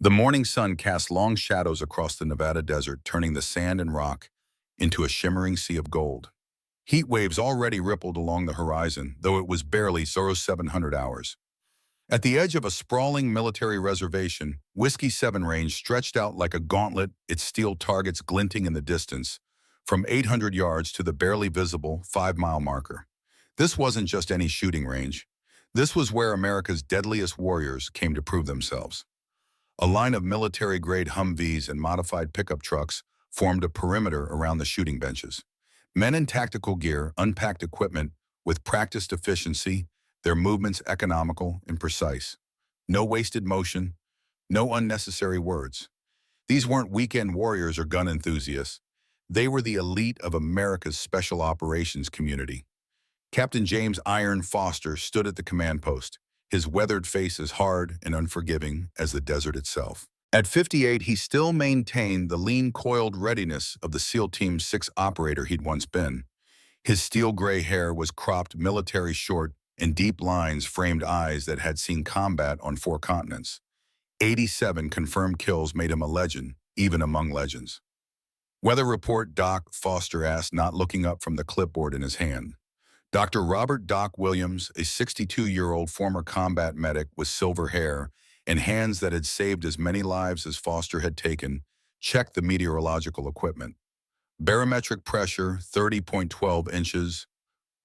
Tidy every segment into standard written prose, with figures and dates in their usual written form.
The morning sun cast long shadows across the Nevada desert, turning the sand and rock into a shimmering sea of gold. Heat waves already rippled along the horizon, though it was barely 0700 hours. At the edge of a sprawling military reservation, Whiskey 7 Range stretched out like a gauntlet, its steel targets glinting in the distance, from 800 yards to the barely visible 5-mile marker. This wasn't just any shooting range. This was where America's deadliest warriors came to prove themselves. A line of military-grade Humvees and modified pickup trucks formed a perimeter around the shooting benches. Men in tactical gear, unpacked equipment with practiced efficiency, their movements economical and precise. No wasted motion, no unnecessary words. These weren't weekend warriors or gun enthusiasts. They were the elite of America's special operations community. Captain James Iron Foster stood at the command post, his weathered face as hard and unforgiving as the desert itself. At 58, he still maintained the lean, coiled readiness of the SEAL Team 6 operator he'd once been. His steel gray hair was cropped military short, and deep lines framed eyes that had seen combat on 4 continents. 87 confirmed kills made him a legend, even among legends. "Weather report, Doc," Foster asked, not looking up from the clipboard in his hand. Dr. Robert Doc Williams, a 62-year-old former combat medic with silver hair and hands that had saved as many lives as Foster had taken, checked the meteorological equipment. Barometric pressure, 30.12 inches.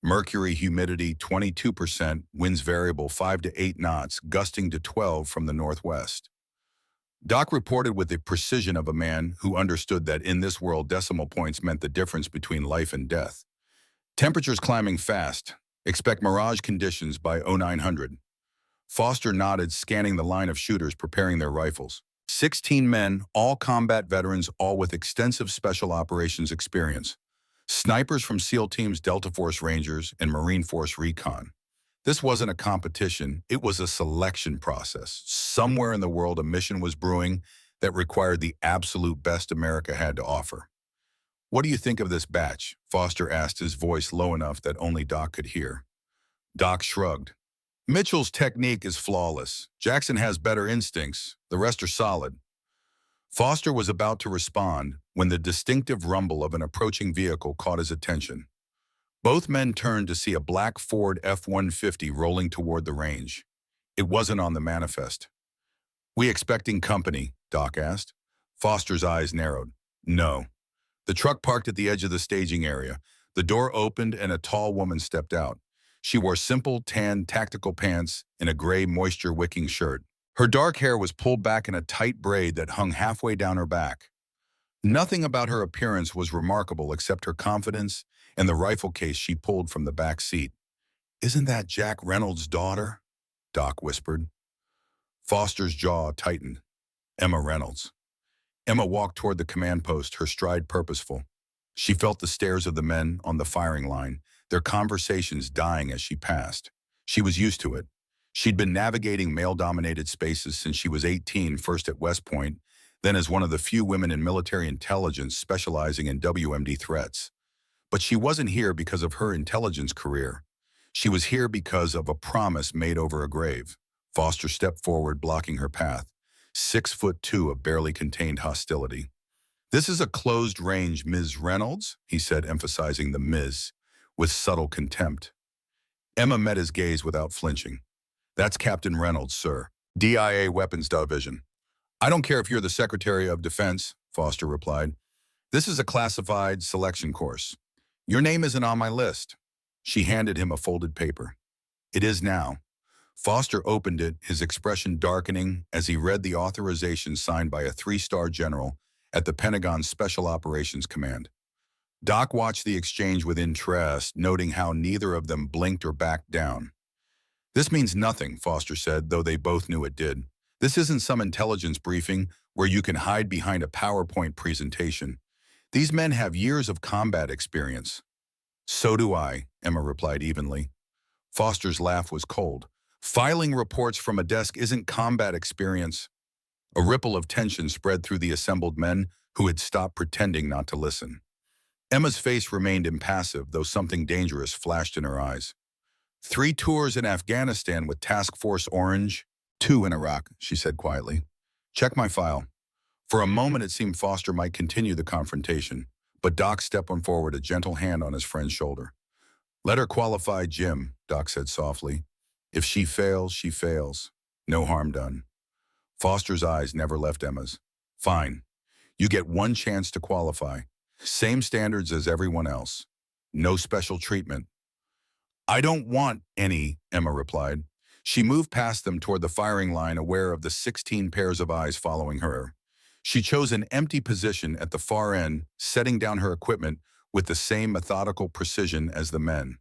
Mercury humidity, 22%. Winds variable, 5 to 8 knots, gusting to 12 from the northwest. Doc reported with the precision of a man who understood that in this world decimal points meant the difference between life and death. Temperatures climbing fast. Expect mirage conditions by 0900. Foster nodded, scanning the line of shooters preparing their rifles. 16 men, all combat veterans, all with extensive special operations experience. Snipers from SEAL Teams Delta Force Rangers and Marine Force Recon. This wasn't a competition, it was a selection process. Somewhere in the world, a mission was brewing that required the absolute best America had to offer. "What do you think of this batch?" Foster asked, his voice low enough that only Doc could hear. Doc shrugged. "Mitchell's technique is flawless. Jackson has better instincts. The rest are solid." Foster was about to respond when the distinctive rumble of an approaching vehicle caught his attention. Both men turned to see a black Ford F-150 rolling toward the range. It wasn't on the manifest. "We expecting company?" Doc asked. Foster's eyes narrowed. "No." The truck parked at the edge of the staging area. The door opened and a tall woman stepped out. She wore simple, tan, tactical pants and a gray, moisture-wicking shirt. Her dark hair was pulled back in a tight braid that hung halfway down her back. Nothing about her appearance was remarkable except her confidence and the rifle case she pulled from the back seat. "Isn't that Jack Reynolds' daughter?" Doc whispered. Foster's jaw tightened. Emma Reynolds. Emma walked toward the command post, her stride purposeful. She felt the stares of the men on the firing line, their conversations dying as she passed. She was used to it. She'd been navigating male-dominated spaces since she was 18, first at West Point, then as one of the few women in military intelligence specializing in WMD threats. But she wasn't here because of her intelligence career. She was here because of a promise made over a grave. Foster stepped forward, blocking her path. 6'2" of barely contained hostility. "This is a closed range, Ms. Reynolds," he said, emphasizing the Ms. with subtle contempt. Emma met his gaze without flinching. "That's Captain Reynolds, sir. DIA Weapons Division." "I don't care if you're the Secretary of Defense," Foster replied. "This is a classified selection course. Your name isn't on my list." She handed him a folded paper. "It is now." Foster opened it, his expression darkening as he read the authorization signed by a 3-star general at the Pentagon's Special Operations Command. Doc watched the exchange with interest, noting how neither of them blinked or backed down. "This means nothing," Foster said, though they both knew it did. "This isn't some intelligence briefing where you can hide behind a PowerPoint presentation. These men have years of combat experience." "So do I," Emma replied evenly. Foster's laugh was cold. "Filing reports from a desk isn't combat experience." A ripple of tension spread through the assembled men who had stopped pretending not to listen. Emma's face remained impassive, though something dangerous flashed in her eyes. 3 tours in Afghanistan with Task Force Orange, 2 in Iraq," she said quietly. Check my file. For a moment, it seemed Foster might continue the confrontation, but Doc stepped forward, a gentle hand on his friend's shoulder. Let her qualify, Jim, Doc said softly. If she fails, she fails. No harm done. Foster's eyes never left Emma's. Fine. You get one chance to qualify. Same standards as everyone else. No special treatment. I don't want any, Emma replied. She moved past them toward the firing line, aware of the 16 pairs of eyes following her. She chose an empty position at the far end, setting down her equipment with the same methodical precision as the men.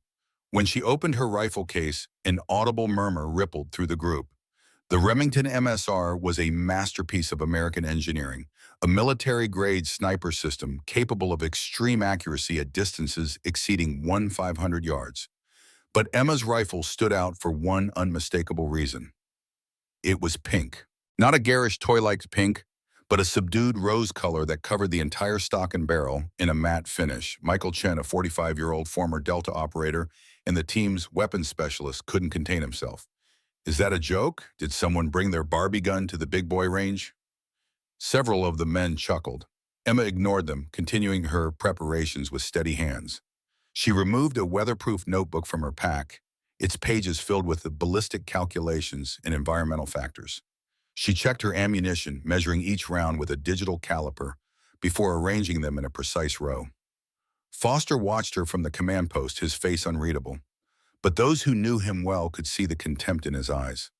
When she opened her rifle case, an audible murmur rippled through the group. The Remington MSR was a masterpiece of American engineering, a military-grade sniper system capable of extreme accuracy at distances exceeding 1,500 yards. But Emma's rifle stood out for one unmistakable reason. It was pink. Not a garish toy-like pink, but a subdued rose color that covered the entire stock and barrel in a matte finish. Michael Chen, a 45-year-old former Delta operator and the team's weapons specialist, couldn't contain himself. Is that a joke? Did someone bring their Barbie gun to the big boy range? Several of the men chuckled. Emma ignored them, continuing her preparations with steady hands. She removed a weatherproof notebook from her pack, its pages filled with the ballistic calculations and environmental factors. She checked her ammunition, measuring each round with a digital caliper before arranging them in a precise row. Foster watched her from the command post, his face unreadable. But those who knew him well could see the contempt in his eyes.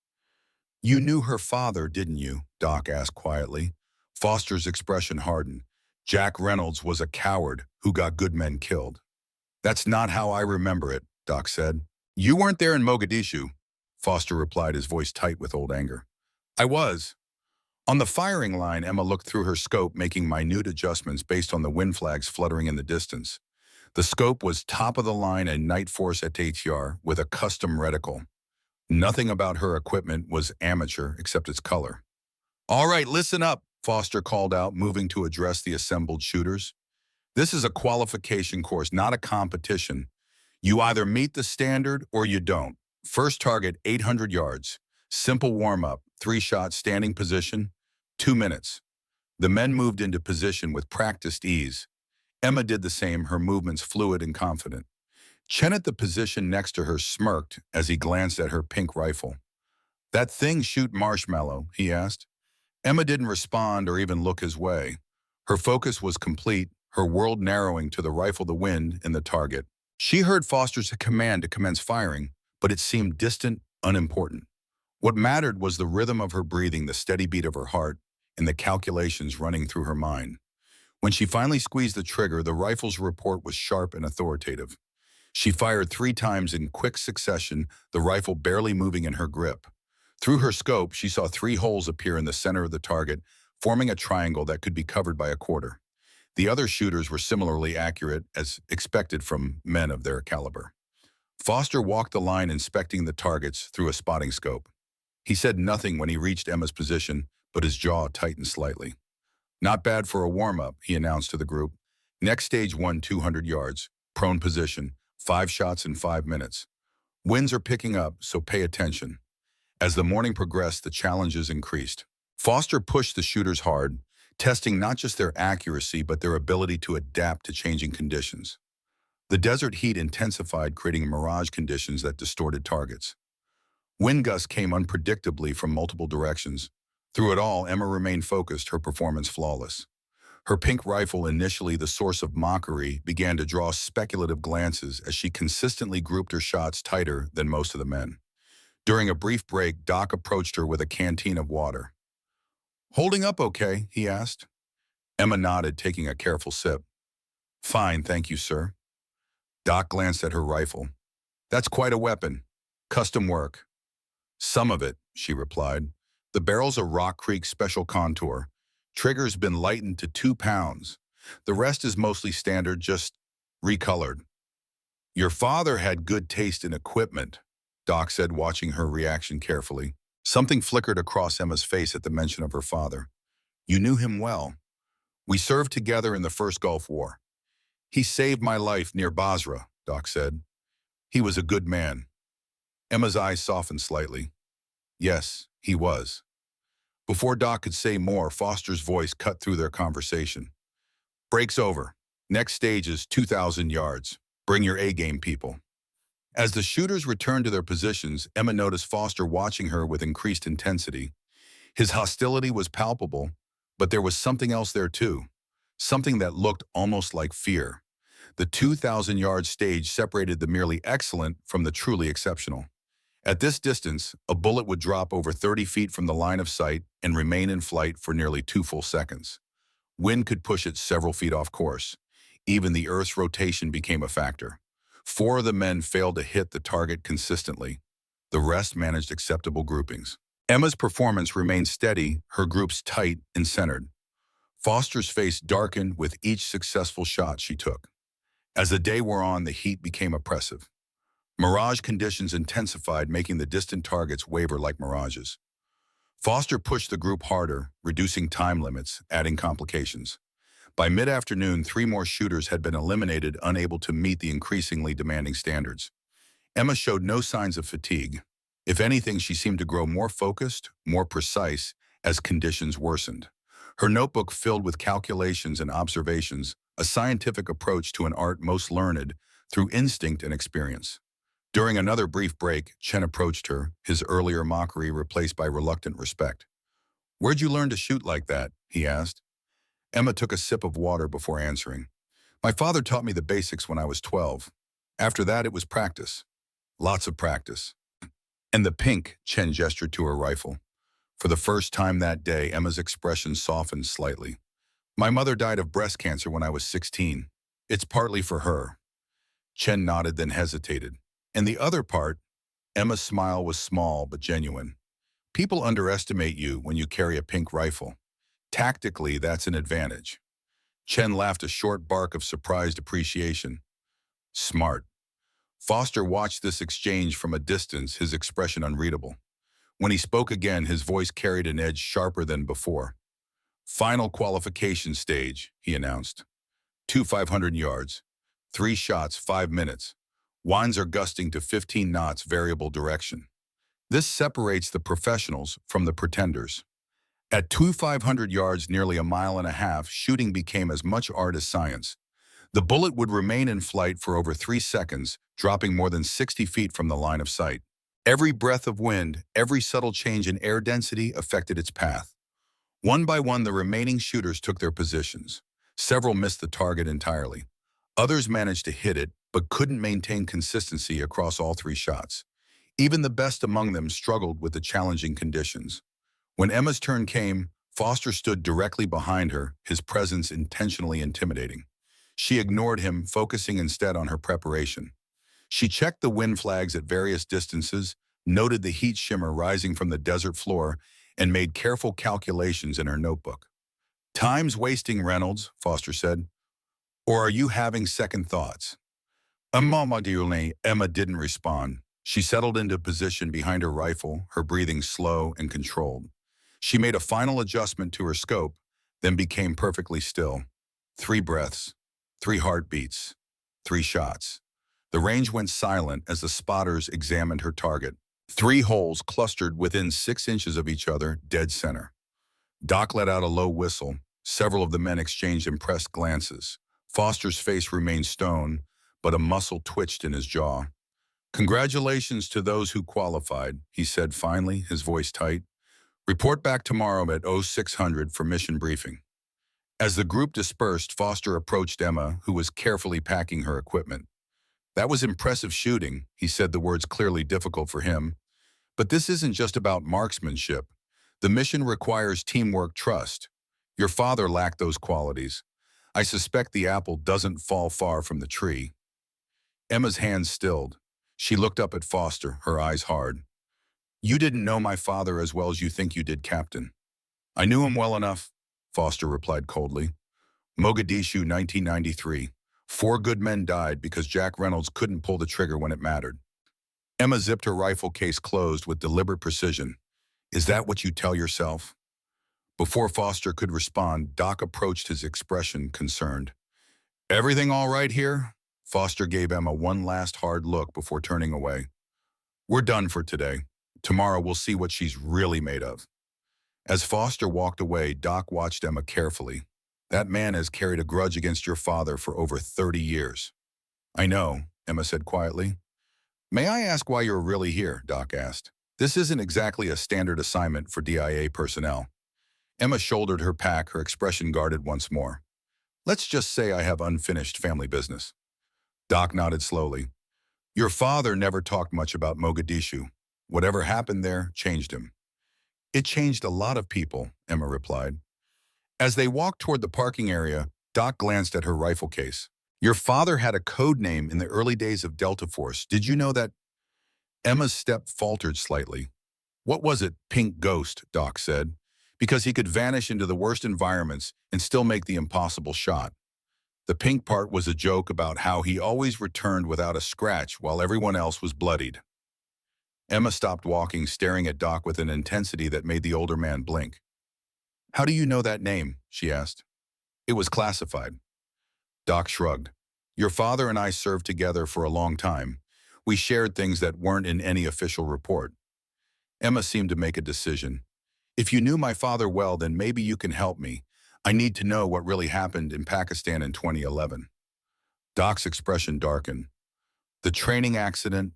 You knew her father, didn't you? Doc asked quietly. Foster's expression hardened. Jack Reynolds was a coward who got good men killed. That's not how I remember it, Doc said. You weren't there in Mogadishu, Foster replied, his voice tight with old anger. I was. On the firing line, Emma looked through her scope, making minute adjustments based on the wind flags fluttering in the distance. The scope was top-of-the-line and Night Force ATR with a custom reticle. Nothing about her equipment was amateur except its color. All right, listen up, Foster called out, moving to address the assembled shooters. This is a qualification course, not a competition. You either meet the standard or you don't. First target, 800 yards. Simple warm-up, 3 shots, standing position, 2 minutes. The men moved into position with practiced ease. Emma did the same, her movements fluid and confident. Chen at the position next to her smirked as he glanced at her pink rifle. That thing shoot marshmallow, he asked. Emma didn't respond or even look his way. Her focus was complete, her world narrowing to the rifle, the wind, and the target. She heard Foster's command to commence firing, but it seemed distant, unimportant. What mattered was the rhythm of her breathing, the steady beat of her heart, and the calculations running through her mind. When she finally squeezed the trigger, the rifle's report was sharp and authoritative. She fired 3 times in quick succession, the rifle barely moving in her grip. Through her scope, she saw 3 holes appear in the center of the target, forming a triangle that could be covered by a quarter. The other shooters were similarly accurate, as expected from men of their caliber. Foster walked the line, inspecting the targets through a spotting scope. He said nothing when he reached Emma's position, but his jaw tightened slightly. Not bad for a warm-up, he announced to the group. Next stage 1, 200 yards, prone position, 5 shots in 5 minutes. Winds are picking up, so pay attention. As the morning progressed, the challenges increased. Foster pushed the shooters hard, testing not just their accuracy, but their ability to adapt to changing conditions. The desert heat intensified, creating mirage conditions that distorted targets. Wind gusts came unpredictably from multiple directions. Through it all, Emma remained focused, her performance flawless. Her pink rifle, initially the source of mockery, began to draw speculative glances as she consistently grouped her shots tighter than most of the men. During a brief break, Doc approached her with a canteen of water. Holding up okay? He asked. Emma nodded, taking a careful sip. Fine, thank you, sir. Doc glanced at her rifle. That's quite a weapon. Custom work. Some of it, she replied. The barrel's a Rock Creek special contour. Trigger's been lightened to 2 pounds. The rest is mostly standard, just recolored. Your father had good taste in equipment, Doc said, watching her reaction carefully. Something flickered across Emma's face at the mention of her father. You knew him well. We served together in the First Gulf War. He saved my life near Basra, Doc said. He was a good man. Emma's eyes softened slightly. Yes, he was. Before Doc could say more, Foster's voice cut through their conversation. Break's over. Next stage is 2,000 yards. Bring your A-game, people. As the shooters returned to their positions, Emma noticed Foster watching her with increased intensity. His hostility was palpable, but there was something else there too. Something that looked almost like fear. The 2,000-yard stage separated the merely excellent from the truly exceptional. At this distance, a bullet would drop over 30 feet from the line of sight and remain in flight for nearly 2 full seconds. Wind could push it several feet off course. Even the Earth's rotation became a factor. 4 of the men failed to hit the target consistently. The rest managed acceptable groupings. Emma's performance remained steady, her groups tight and centered. Foster's face darkened with each successful shot she took. As the day wore on, the heat became oppressive. Mirage conditions intensified, making the distant targets waver like mirages. Foster pushed the group harder, reducing time limits, adding complications. By mid-afternoon, 3 more shooters had been eliminated, unable to meet the increasingly demanding standards. Emma showed no signs of fatigue. If anything, she seemed to grow more focused, more precise, as conditions worsened. Her notebook filled with calculations and observations, a scientific approach to an art most learned through instinct and experience. During another brief break, Chen approached her, his earlier mockery replaced by reluctant respect. "Where'd you learn to shoot like that?" he asked. Emma took a sip of water before answering. "My father taught me the basics when I was 12. After that, it was practice. Lots of practice." "And the pink," Chen gestured to her rifle. For the first time that day, Emma's expression softened slightly. "My mother died of breast cancer when I was 16. It's partly for her." Chen nodded, then hesitated. "And the other part?" Emma's smile was small but genuine. "People underestimate you when you carry a pink rifle. Tactically, that's an advantage." Chen laughed a short bark of surprised appreciation. "Smart." Foster watched this exchange from a distance, his expression unreadable. When he spoke again, his voice carried an edge sharper than before. "Final qualification stage," he announced. 2 500 yards. 3 shots, 5 minutes. Winds are gusting to 15 knots, variable direction. This separates the professionals from the pretenders. At 2 500 yards, nearly a mile and a half, shooting became as much art as science. The bullet would remain in flight for over 3 seconds, dropping more than 60 feet from the line of sight. Every breath of wind, every subtle change in air density affected its path. One by one, the remaining shooters took their positions. Several missed the target entirely. Others managed to hit it, but couldn't maintain consistency across all 3 shots. Even the best among them struggled with the challenging conditions. When Emma's turn came, Foster stood directly behind her, his presence intentionally intimidating. She ignored him, focusing instead on her preparation. She checked the wind flags at various distances, noted the heat shimmer rising from the desert floor, and made careful calculations in her notebook. "Time's wasting, Reynolds," Foster said. "Or are you having second thoughts?" Emma didn't respond. She settled into position behind her rifle, her breathing slow and controlled. She made a final adjustment to her scope, then became perfectly still. 3 breaths, 3 heartbeats, 3 shots. The range went silent as the spotters examined her target. 3 holes clustered within 6 inches of each other, dead center. Doc let out a low whistle. Several of the men exchanged impressed glances. Foster's face remained stone, but a muscle twitched in his jaw. "Congratulations to those who qualified," he said finally, his voice tight. "Report back tomorrow at 0600 for mission briefing." As the group dispersed, Foster approached Emma, who was carefully packing her equipment. "That was impressive shooting," he said, the words clearly difficult for him. "But this isn't just about marksmanship. The mission requires teamwork, trust. Your father lacked those qualities. I suspect the apple doesn't fall far from the tree." Emma's hands stilled. She looked up at Foster, her eyes hard. "You didn't know my father as well as you think you did, Captain." "I knew him well enough," Foster replied coldly. "Mogadishu, 1993. 4 good men died because Jack Reynolds couldn't pull the trigger when it mattered." Emma zipped her rifle case closed with deliberate precision. "Is that what you tell yourself?" Before Foster could respond, Doc approached, his expression concerned. "Everything all right here?" Foster gave Emma one last hard look before turning away. "We're done for today. Tomorrow we'll see what she's really made of." As Foster walked away, Doc watched Emma carefully. That man has carried a grudge against your father for over 30 years. I know, Emma said quietly. May I ask why you're really here? Doc asked. This isn't exactly a standard assignment for DIA personnel. Emma shouldered her pack, her expression guarded once more. Let's just say I have unfinished family business. Doc nodded slowly. Your father never talked much about Mogadishu. Whatever happened there changed him. It changed a lot of people, Emma replied. As they walked toward the parking area, Doc glanced at her rifle case. Your father had a code name in the early days of Delta Force. Did you know that? Emma's step faltered slightly. What was it? Pink Ghost, Doc said, because he could vanish into the worst environments and still make the impossible shot. The pink part was a joke about how he always returned without a scratch while everyone else was bloodied. Emma stopped walking, staring at Doc with an intensity that made the older man blink. How do you know that name? She asked. It was classified. Doc shrugged. Your father and I served together for a long time. We shared things that weren't in any official report. Emma seemed to make a decision. If you knew my father well, then maybe you can help me. I need to know what really happened in Pakistan in 2011. Doc's expression darkened. The training accident?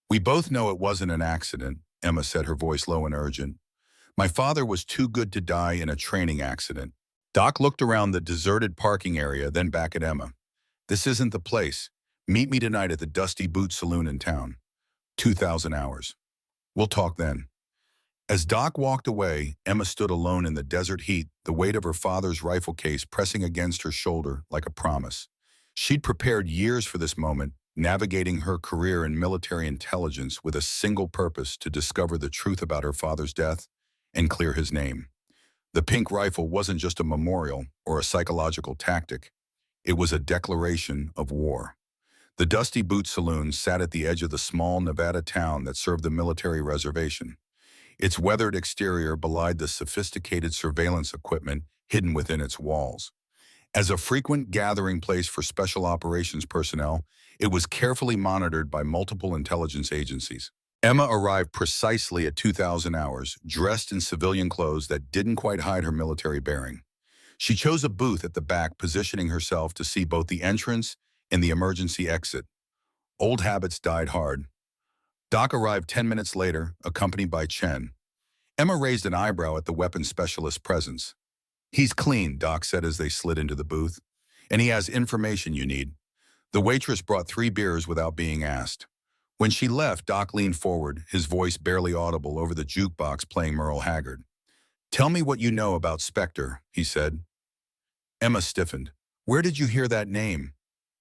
We both know it wasn't an accident, Emma said, her voice low and urgent. My father was too good to die in a training accident. Doc looked around the deserted parking area, then back at Emma. This isn't the place. Meet me tonight at the Dusty Boot Saloon in town. 2,000 hours. We'll talk then. As Doc walked away, Emma stood alone in the desert heat, the weight of her father's rifle case pressing against her shoulder like a promise. She'd prepared years for this moment, navigating her career in military intelligence with a single purpose: to discover the truth about her father's death and clear his name. The pink rifle wasn't just a memorial or a psychological tactic. It was a declaration of war. The Dusty Boot Saloon sat at the edge of the small Nevada town that served the military reservation. Its weathered exterior belied the sophisticated surveillance equipment hidden within its walls. As a frequent gathering place for special operations personnel, it was carefully monitored by multiple intelligence agencies. Emma arrived precisely at 2,000 hours, dressed in civilian clothes that didn't quite hide her military bearing. She chose a booth at the back, positioning herself to see both the entrance and the emergency exit. Old habits died hard. Doc arrived 10 minutes later, accompanied by Chen. Emma raised an eyebrow at the weapons specialist's presence. He's clean, Doc said as they slid into the booth, and he has information you need. The waitress brought 3 beers without being asked. When she left, Doc leaned forward, his voice barely audible over the jukebox playing Merle Haggard. Tell me what you know about Spectre, he said. Emma stiffened. Where did you hear that name?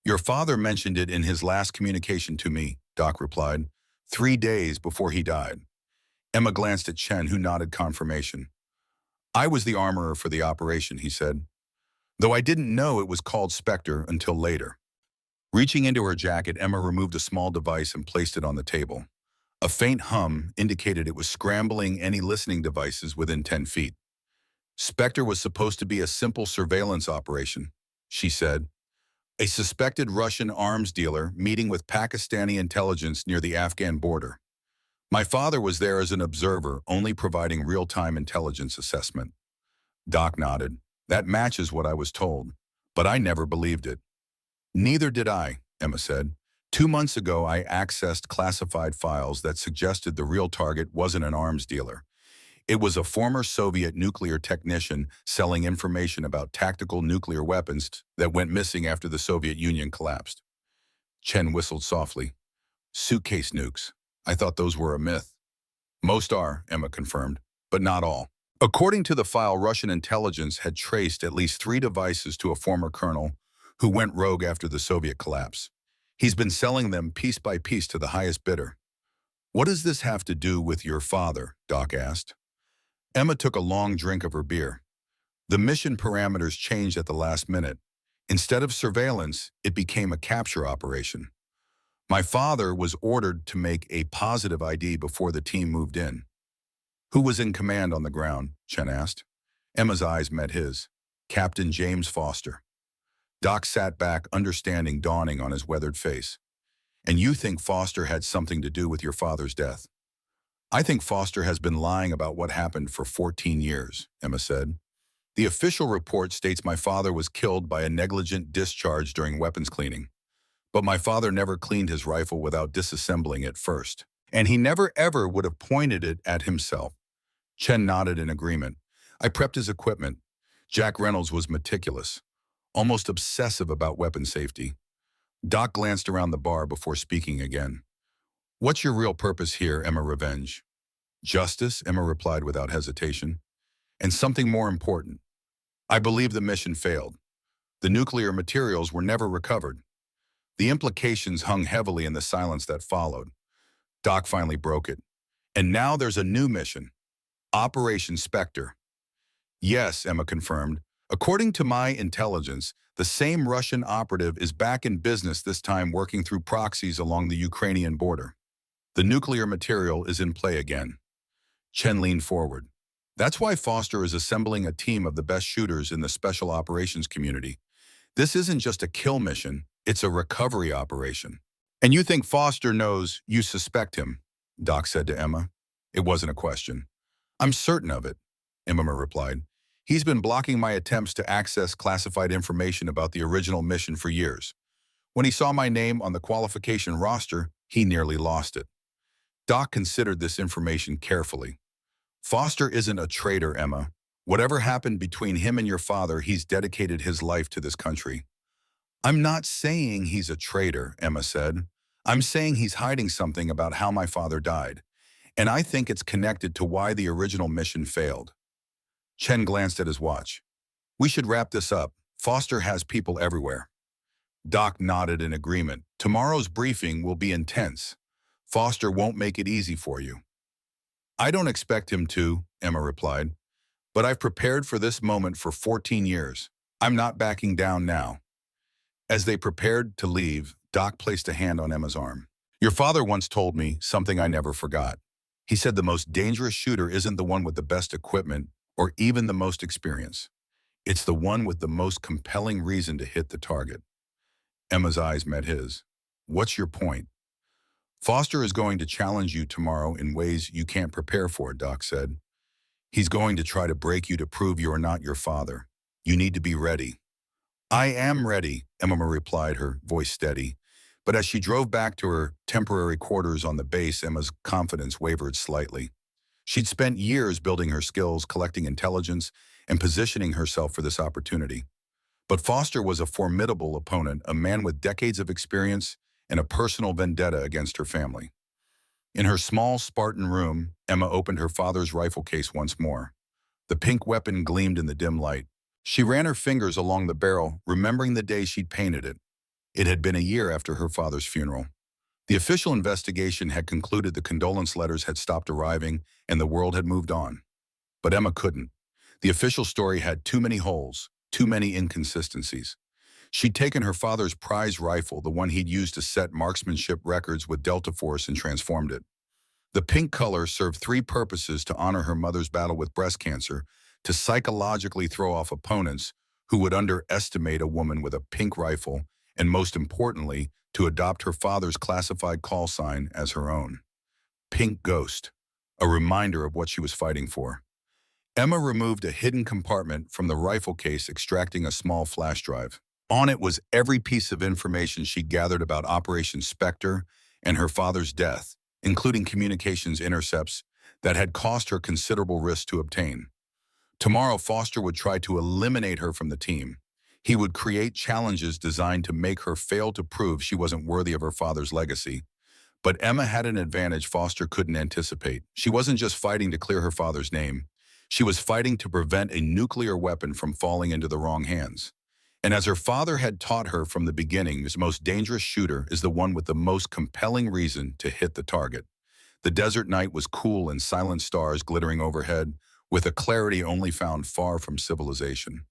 Your father mentioned it in his last communication to me, Doc replied, 3 days before he died. Emma glanced at Chen, who nodded confirmation. I was the armorer for the operation, he said, though I didn't know it was called Spectre until later. Reaching into her jacket, Emma removed a small device and placed it on the table. A faint hum indicated it was scrambling any listening devices within 10 feet. Spectre was supposed to be a simple surveillance operation, she said. A suspected Russian arms dealer meeting with Pakistani intelligence near the Afghan border. My father was there as an observer, only providing real-time intelligence assessment. Doc nodded. That matches what I was told, but I never believed it. Neither did I, Emma said. 2 months ago, I accessed classified files that suggested the real target wasn't an arms dealer. It was a former Soviet nuclear technician selling information about tactical nuclear weapons that went missing after the Soviet Union collapsed. Chen whistled softly. Suitcase nukes. I thought those were a myth. Most are, Emma confirmed, but not all. According to the file, Russian intelligence had traced at least 3 devices to a former colonel who went rogue after the Soviet collapse. He's been selling them piece by piece to the highest bidder. What does this have to do with your father? Doc asked. Emma took a long drink of her beer. The mission parameters changed at the last minute. Instead of surveillance, it became a capture operation. My father was ordered to make a positive ID before the team moved in. Who was in command on the ground? Chen asked. Emma's eyes met his. Captain James Foster. Doc sat back, understanding dawning on his weathered face. And you think Foster had something to do with your father's death? I think Foster has been lying about what happened for 14 years, Emma said. The official report states my father was killed by a negligent discharge during weapons cleaning. But my father never cleaned his rifle without disassembling it first. And he never ever would have pointed it at himself. Chen nodded in agreement. I prepped his equipment. Jack Reynolds was meticulous, almost obsessive about weapon safety. Doc glanced around the bar before speaking again. What's your real purpose here, Emma Revenge? Justice, Emma replied without hesitation. And something more important. I believe the mission failed. The nuclear materials were never recovered. The implications hung heavily in the silence that followed. Doc finally broke it. And now there's a new mission. Operation Spectre. Yes, Emma confirmed. According to my intelligence, the same Russian operative is back in business, this time working through proxies along the Ukrainian border. The nuclear material is in play again. Chen leaned forward. That's why Foster is assembling a team of the best shooters in the special operations community. This isn't just a kill mission, it's a recovery operation. And you think Foster knows you suspect him, Doc said to Emma. It wasn't a question. I'm certain of it, Emma replied. He's been blocking my attempts to access classified information about the original mission for years. When he saw my name on the qualification roster, he nearly lost it. Doc considered this information carefully. Foster isn't a traitor, Emma. Whatever happened between him and your father, he's dedicated his life to this country. I'm not saying he's a traitor, Emma said. I'm saying he's hiding something about how my father died. And I think it's connected to why the original mission failed. Chen glanced at his watch. We should wrap this up. Foster has people everywhere. Doc nodded in agreement. Tomorrow's briefing will be intense. Foster won't make it easy for you. I don't expect him to, Emma replied. But I've prepared for this moment for 14 years. I'm not backing down now. As they prepared to leave, Doc placed a hand on Emma's arm. Your father once told me something I never forgot. He said the most dangerous shooter isn't the one with the best equipment or even the most experience. It's the one with the most compelling reason to hit the target. Emma's eyes met his. What's your point? Foster is going to challenge you tomorrow in ways you can't prepare for, Doc said. He's going to try to break you to prove you are not your father. You need to be ready. I am ready, Emma replied, her voice steady. But as she drove back to her temporary quarters on the base, Emma's confidence wavered slightly. She'd spent years building her skills, collecting intelligence, and positioning herself for this opportunity. But Foster was a formidable opponent, a man with decades of experience and a personal vendetta against her family. In her small Spartan room, Emma opened her father's rifle case once more. The pink weapon gleamed in the dim light. She ran her fingers along the barrel, remembering the day she'd painted it. It had been a year after her father's funeral. The official investigation had concluded the condolence letters had stopped arriving and the world had moved on. But Emma couldn't. The official story had too many holes, too many inconsistencies. She'd taken her father's prize rifle, the one he'd used to set marksmanship records with Delta Force, and transformed it. The pink color served three purposes: to honor her mother's battle with breast cancer, to psychologically throw off opponents who would underestimate a woman with a pink rifle, and most importantly, to adopt her father's classified call sign as her own. Pink Ghost, a reminder of what she was fighting for. Emma removed a hidden compartment from the rifle case, extracting a small flash drive. On it was every piece of information she'd gathered about Operation Spectre and her father's death, including communications intercepts that had cost her considerable risk to obtain. Tomorrow, Foster would try to eliminate her from the team. He would create challenges designed to make her fail to prove she wasn't worthy of her father's legacy. But Emma had an advantage Foster couldn't anticipate. She wasn't just fighting to clear her father's name. She was fighting to prevent a nuclear weapon from falling into the wrong hands. And as her father had taught her from the beginning, his most dangerous shooter is the one with the most compelling reason to hit the target. The desert night was cool and silent stars glittering overhead, with a clarity only found far from civilization.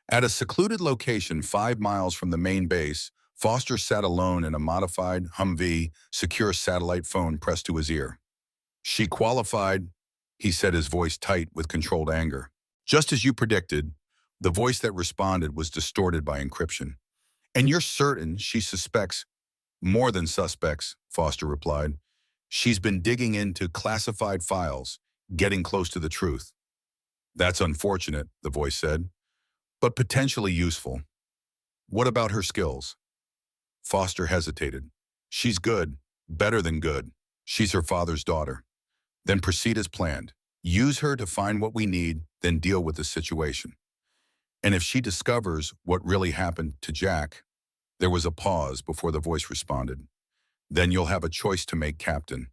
At a secluded location 5 miles from the main base, Foster sat alone in a modified Humvee, secure satellite phone pressed to his ear. She qualified, he said, his voice tight with controlled anger. Just as you predicted. The voice that responded was distorted by encryption. And you're certain she suspects more than suspects, Foster replied. She's been digging into classified files, getting close to the truth. That's unfortunate, the voice said, but potentially useful. What about her skills? Foster hesitated. She's good, better than good. She's her father's daughter. Then proceed as planned. Use her to find what we need, then deal with the situation. And if she discovers what really happened to Jack, there was a pause before the voice responded. Then you'll have a choice to make, Captain.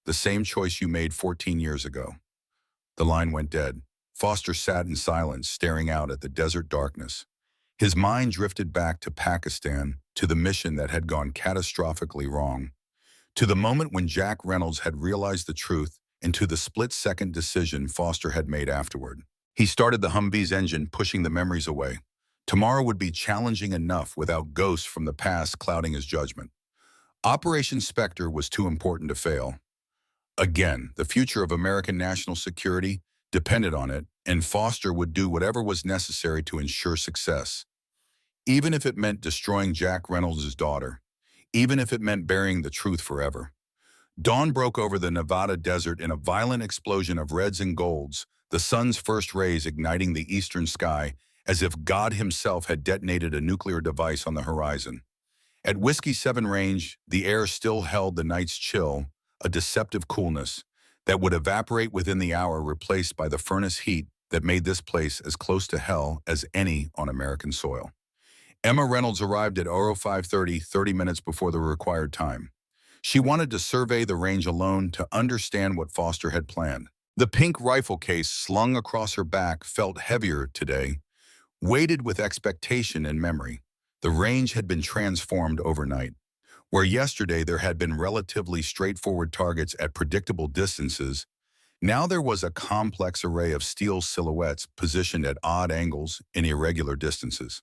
The same choice you made 14 years ago. The line went dead. Foster sat in silence, staring out at the desert darkness. His mind drifted back to Pakistan, to the mission that had gone catastrophically wrong, to the moment when Jack Reynolds had realized the truth, and to the split-second decision Foster had made afterward. He started the Humvee's engine, pushing the memories away. Tomorrow would be challenging enough without ghosts from the past clouding his judgment. Operation Spectre was too important to fail. Again, the future of American national security depended on it, and Foster would do whatever was necessary to ensure success. Even if it meant destroying Jack Reynolds' daughter. Even if it meant burying the truth forever. Dawn broke over the Nevada desert in a violent explosion of reds and golds, the sun's first rays igniting the eastern sky as if God himself had detonated a nuclear device on the horizon. At Whiskey 7 range, the air still held the night's chill, a deceptive coolness that would evaporate within the hour, replaced by the furnace heat that made this place as close to hell as any on American soil. Emma Reynolds arrived at Oro 5:30, 30 minutes before the required time. She wanted to survey the range alone to understand what Foster had planned. The pink rifle case slung across her back felt heavier today, weighted with expectation and memory. The range had been transformed overnight. Where yesterday there had been relatively straightforward targets at predictable distances, now there was a complex array of steel silhouettes positioned at odd angles in irregular distances.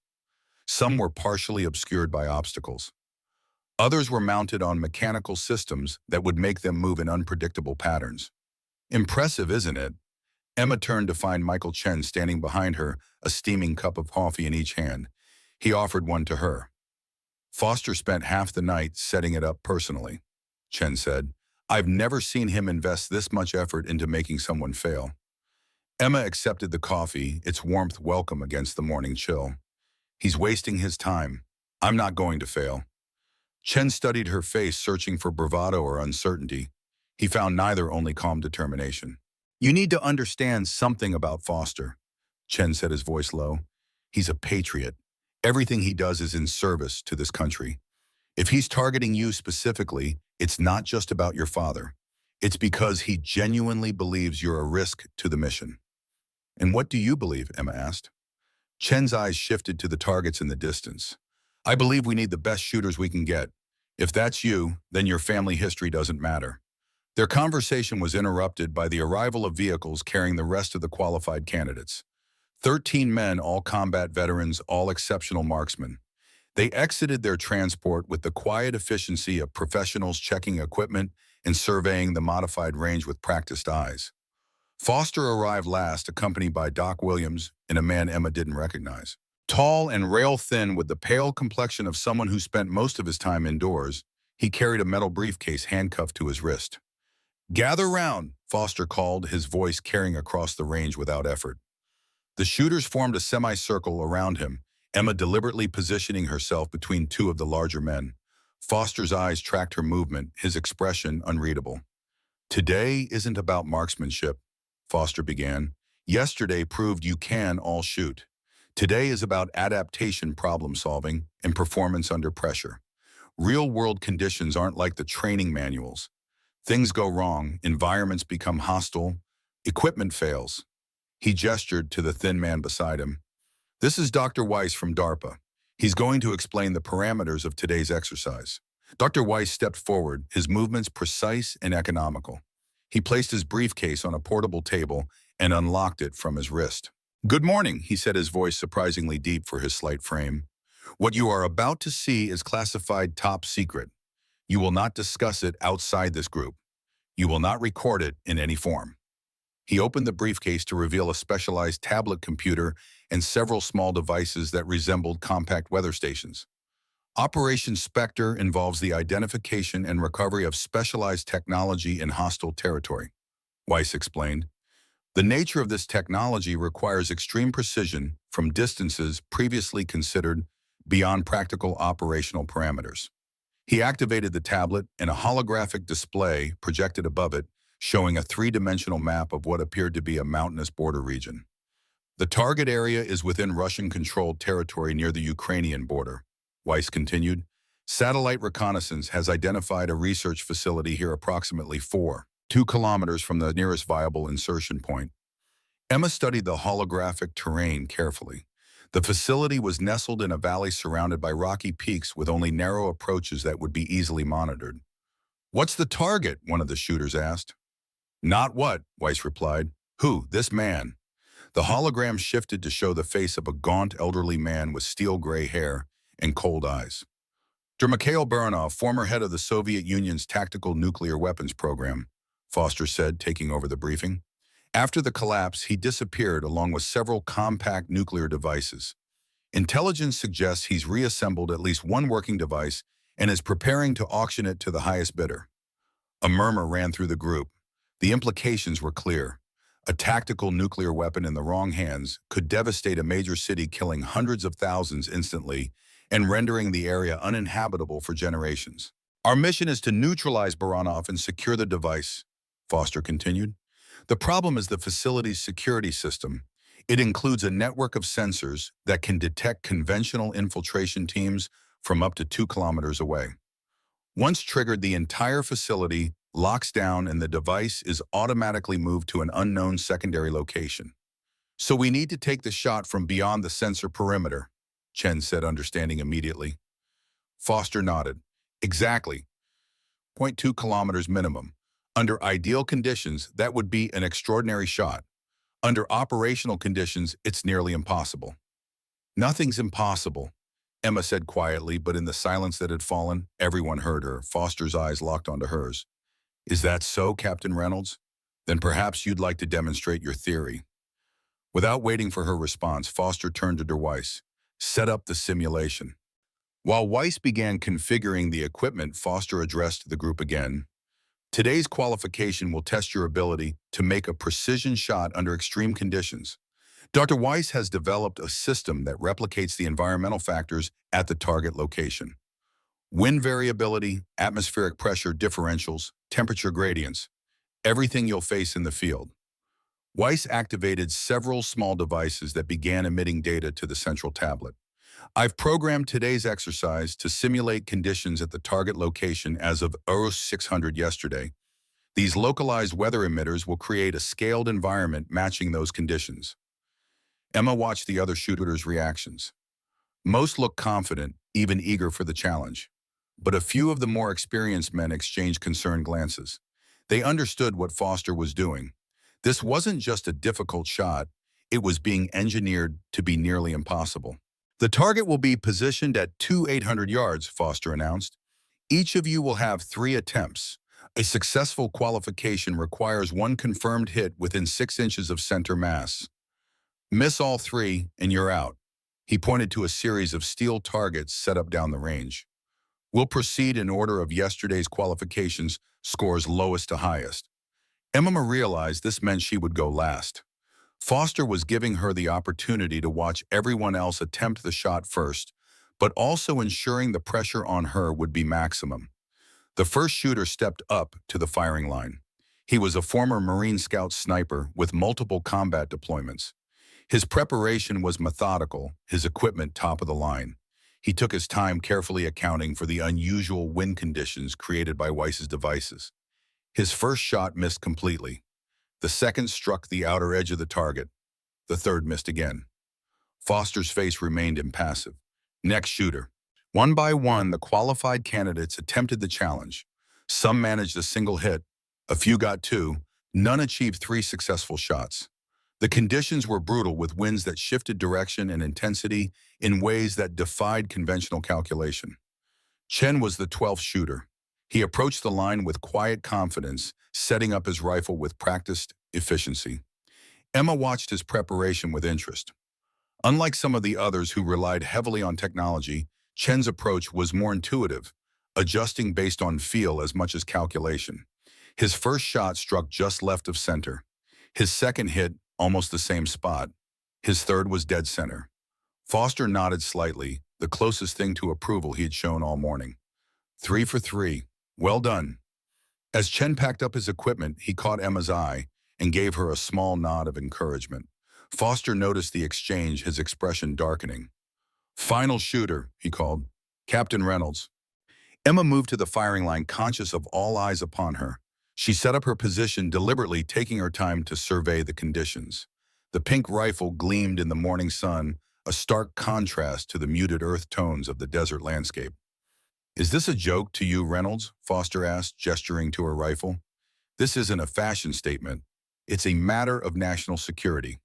Some were partially obscured by obstacles. Others were mounted on mechanical systems that would make them move in unpredictable patterns. Impressive, isn't it? Emma turned to find Michael Chen standing behind her, a steaming cup of coffee in each hand. He offered one to her. Foster spent half the night setting it up personally, Chen said. I've never seen him invest this much effort into making someone fail. Emma accepted the coffee, its warmth welcome against the morning chill. He's wasting his time. I'm not going to fail. Chen studied her face, searching for bravado or uncertainty. He found neither, only calm determination. You need to understand something about Foster, Chen said, his voice low. He's a patriot. Everything he does is in service to this country. If he's targeting you specifically, it's not just about your father. It's because he genuinely believes you're a risk to the mission. And what do you believe? Emma asked. Chen's eyes shifted to the targets in the distance. I believe we need the best shooters we can get. If that's you, then your family history doesn't matter. Their conversation was interrupted by the arrival of vehicles carrying the rest of the qualified candidates. 13 men, all combat veterans, all exceptional marksmen. They exited their transport with the quiet efficiency of professionals checking equipment and surveying the modified range with practiced eyes. Foster arrived last, accompanied by Doc Williams and a man Emma didn't recognize. Tall and rail-thin, with the pale complexion of someone who spent most of his time indoors, he carried a metal briefcase handcuffed to his wrist. Gather round, Foster called, his voice carrying across the range without effort. The shooters formed a semicircle around him, Emma deliberately positioning herself between two of the larger men. Foster's eyes tracked her movement, his expression unreadable. Today isn't about marksmanship, Foster began. Yesterday proved you can all shoot. Today is about adaptation, problem-solving, and performance under pressure. Real-world conditions aren't like the training manuals. Things go wrong, environments become hostile, equipment fails. He gestured to the thin man beside him. This is Dr. Weiss from DARPA. He's going to explain the parameters of today's exercise. Dr. Weiss stepped forward, his movements precise and economical. He placed his briefcase on a portable table and unlocked it from his wrist. Good morning, he said, his voice surprisingly deep for his slight frame. What you are about to see is classified top secret. You will not discuss it outside this group. You will not record it in any form. He opened the briefcase to reveal a specialized tablet computer and several small devices that resembled compact weather stations. Operation Spectre involves the identification and recovery of specialized technology in hostile territory, Weiss explained. The nature of this technology requires extreme precision from distances previously considered beyond practical operational parameters. He activated the tablet and a holographic display projected above it, showing a three-dimensional map of what appeared to be a mountainous border region. The target area is within Russian-controlled territory near the Ukrainian border, Weiss continued. Satellite reconnaissance has identified a research facility here approximately 2 kilometers from the nearest viable insertion point. Emma studied the holographic terrain carefully. The facility was nestled in a valley surrounded by rocky peaks with only narrow approaches that would be easily monitored. "What's the target?" one of the shooters asked. "Not what," Weiss replied. "Who? This man." The hologram shifted to show the face of a gaunt elderly man with steel-gray hair and cold eyes. Mikhail Baranov, former head of the Soviet Union's tactical nuclear weapons program, Foster said, taking over the briefing. After the collapse, he disappeared along with several compact nuclear devices. Intelligence suggests he's reassembled at least one working device and is preparing to auction it to the highest bidder. A murmur ran through the group. The implications were clear. A tactical nuclear weapon in the wrong hands could devastate a major city, killing hundreds of thousands instantly and rendering the area uninhabitable for generations. "Our mission is to neutralize Baranov and secure the device," Foster continued. "The problem is the facility's security system. It includes a network of sensors that can detect conventional infiltration teams from up to 2 kilometers away. Once triggered, the entire facility locks down and the device is automatically moved to an unknown secondary location. So we need to take the shot from beyond the sensor perimeter," Chen said, understanding immediately. Foster nodded. "Exactly. 0.2 kilometers minimum. Under ideal conditions, that would be an extraordinary shot. Under operational conditions, it's nearly impossible." "Nothing's impossible," Emma said quietly, but in the silence that had fallen, everyone heard her. Foster's eyes locked onto hers. "Is that so, Captain Reynolds? Then perhaps you'd like to demonstrate your theory." Without waiting for her response, Foster turned to Weiss. "Set up the simulation." While Weiss began configuring the equipment, Foster addressed the group again. "Today's qualification will test your ability to make a precision shot under extreme conditions. Dr. Weiss has developed a system that replicates the environmental factors at the target location. Wind variability, atmospheric pressure differentials, temperature gradients, everything you'll face in the field." Weiss activated several small devices that began emitting data to the central tablet. "I've programmed today's exercise to simulate conditions at the target location as of 0600 yesterday. These localized weather emitters will create a scaled environment matching those conditions." Emma watched the other shooters' reactions. Most looked confident, even eager for the challenge. But a few of the more experienced men exchanged concerned glances. They understood what Foster was doing. This wasn't just a difficult shot, it was being engineered to be nearly impossible. "The target will be positioned at 800 yards, Foster announced. "Each of you will have 3 attempts. A successful qualification requires 1 confirmed hit within 6 inches of center mass. Miss all 3, and you're out." He pointed to a series of steel targets set up down the range. "We'll proceed in order of yesterday's qualifications, scores lowest to highest." Emma realized this meant she would go last. Foster was giving her the opportunity to watch everyone else attempt the shot first, but also ensuring the pressure on her would be maximum. The first shooter stepped up to the firing line. He was a former Marine Scout sniper with multiple combat deployments. His preparation was methodical, his equipment top of the line. He took his time, carefully accounting for the unusual wind conditions created by Weiss's devices. His first shot missed completely. The second struck the outer edge of the target. The third missed again. Foster's face remained impassive. "Next shooter." One by one, the qualified candidates attempted the challenge. Some managed a single hit, a few got 2, none achieved 3 successful shots. The conditions were brutal, with winds that shifted direction and intensity in ways that defied conventional calculation. Chen was the 12th shooter. He approached the line with quiet confidence, setting up his rifle with practiced efficiency. Emma watched his preparation with interest. Unlike some of the others who relied heavily on technology, Chen's approach was more intuitive, adjusting based on feel as much as calculation. His first shot struck just left of center. His second hit almost the same spot. His third was dead center. Foster nodded slightly, the closest thing to approval he had shown all morning. 3 for 3. Well done. As Chen packed up his equipment, he caught Emma's eye and gave her a small nod of encouragement. Foster noticed the exchange, his expression darkening. Final shooter, he called. Captain Reynolds. Emma moved to the firing line, conscious of all eyes upon her. She set up her position, deliberately taking her time to survey the conditions. The pink rifle gleamed in the morning sun, a stark contrast to the muted earth tones of the desert landscape. "Is this a joke to you, Reynolds?" Foster asked, gesturing to her rifle. "This isn't a fashion statement. It's a matter of national security."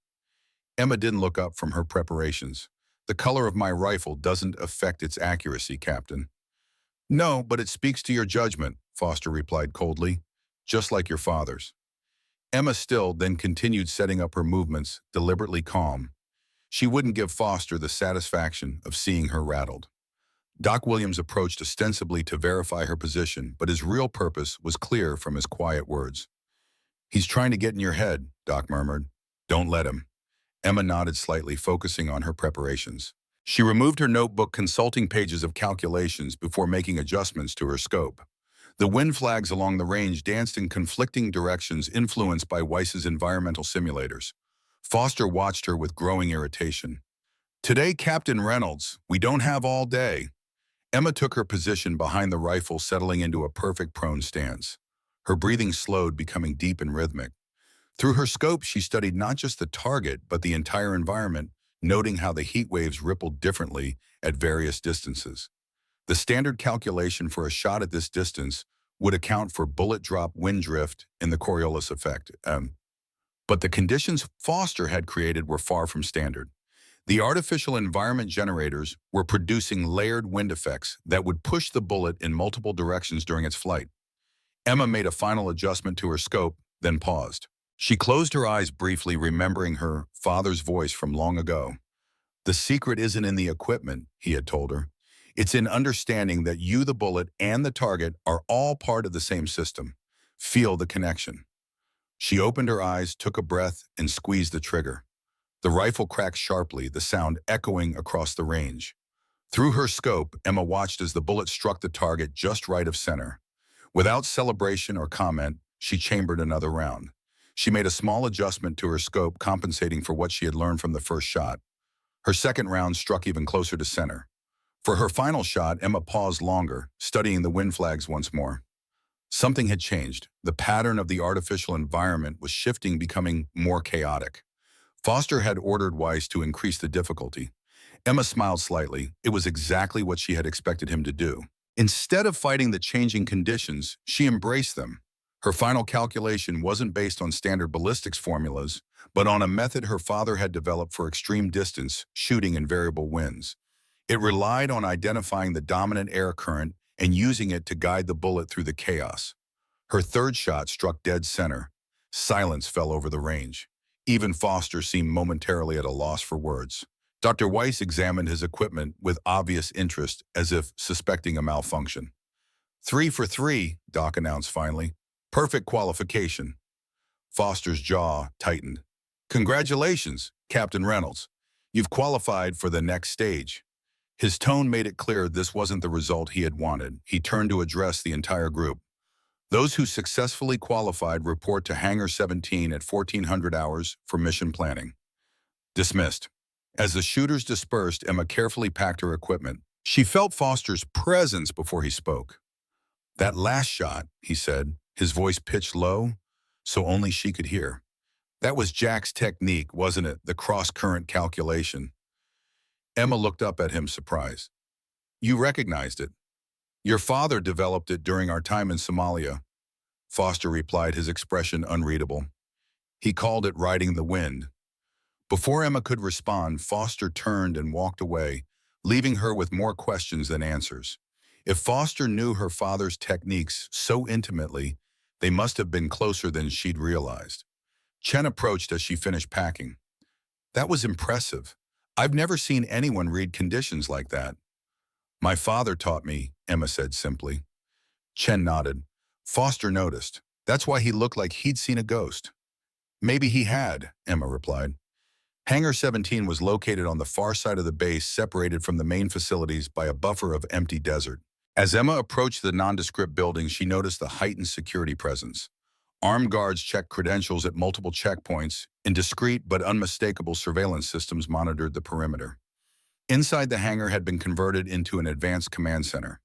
Emma didn't look up from her preparations. "The color of my rifle doesn't affect its accuracy, Captain." "No, but it speaks to your judgment," Foster replied coldly, "just like your father's." Emma stilled, then continued setting up her movements, deliberately calm. She wouldn't give Foster the satisfaction of seeing her rattled. Doc Williams approached ostensibly to verify her position, but his real purpose was clear from his quiet words. "He's trying to get in your head," Doc murmured. "Don't let him." Emma nodded slightly, focusing on her preparations. She removed her notebook, consulting pages of calculations before making adjustments to her scope. The wind flags along the range danced in conflicting directions, influenced by Weiss's environmental simulators. Foster watched her with growing irritation. "Today, Captain Reynolds, we don't have all day." Emma took her position behind the rifle, settling into a perfect prone stance. Her breathing slowed, becoming deep and rhythmic. Through her scope, she studied not just the target, but the entire environment, noting how the heat waves rippled differently at various distances. The standard calculation for a shot at this distance would account for bullet drop wind drift and the Coriolis effect. But the conditions Foster had created were far from standard. The artificial environment generators were producing layered wind effects that would push the bullet in multiple directions during its flight. Emma made a final adjustment to her scope, then paused. She closed her eyes briefly, remembering her father's voice from long ago. "The secret isn't in the equipment," he had told her. "It's in understanding that you, the bullet, and the target are all part of the same system. Feel the connection." She opened her eyes, took a breath, and squeezed the trigger. The rifle cracked sharply, the sound echoing across the range. Through her scope, Emma watched as the bullet struck the target just right of center. Without celebration or comment, she chambered another round. She made a small adjustment to her scope, compensating for what she had learned from the first shot. Her second round struck even closer to center. For her final shot, Emma paused longer, studying the wind flags once more. Something had changed. The pattern of the artificial environment was shifting, becoming more chaotic. Foster had ordered Weiss to increase the difficulty. Emma smiled slightly. It was exactly what she had expected him to do. Instead of fighting the changing conditions, she embraced them. Her final calculation wasn't based on standard ballistics formulas, but on a method her father had developed for extreme distance shooting and variable winds. It relied on identifying the dominant air current and using it to guide the bullet through the chaos. Her third shot struck dead center. Silence fell over the range. Even Foster seemed momentarily at a loss for words. Dr. Weiss examined his equipment with obvious interest, as if suspecting a malfunction. 3 for 3, Doc announced finally. Perfect qualification. Foster's jaw tightened. "Congratulations, Captain Reynolds. You've qualified for the next stage." His tone made it clear this wasn't the result he had wanted. He turned to address the entire group. "Those who successfully qualified report to Hangar 17 at 1400 hours for mission planning." Dismissed. As the shooters dispersed, Emma carefully packed her equipment. She felt Foster's presence before he spoke. "That last shot," he said, his voice pitched low, so only she could hear. "That was Jack's technique, wasn't it? The cross-current calculation." Emma looked up at him, surprised. "You recognized it." "Your father developed it during our time in Somalia," Foster replied, his expression unreadable. "He called it riding the wind." Before Emma could respond, Foster turned and walked away, leaving her with more questions than answers. If Foster knew her father's techniques so intimately, they must have been closer than she'd realized. Chen approached as she finished packing. "That was impressive. I've never seen anyone read conditions like that." My father taught me, Emma said simply. Chen nodded. Foster noticed. That's why he looked like he'd seen a ghost. Maybe he had, Emma replied. Hangar 17 was located on the far side of the base, separated from the main facilities by a buffer of empty desert. As Emma approached the nondescript building, she noticed the heightened security presence. Armed guards checked credentials at multiple checkpoints, and discreet but unmistakable surveillance systems monitored the perimeter. Inside the hangar had been converted into an advanced command center.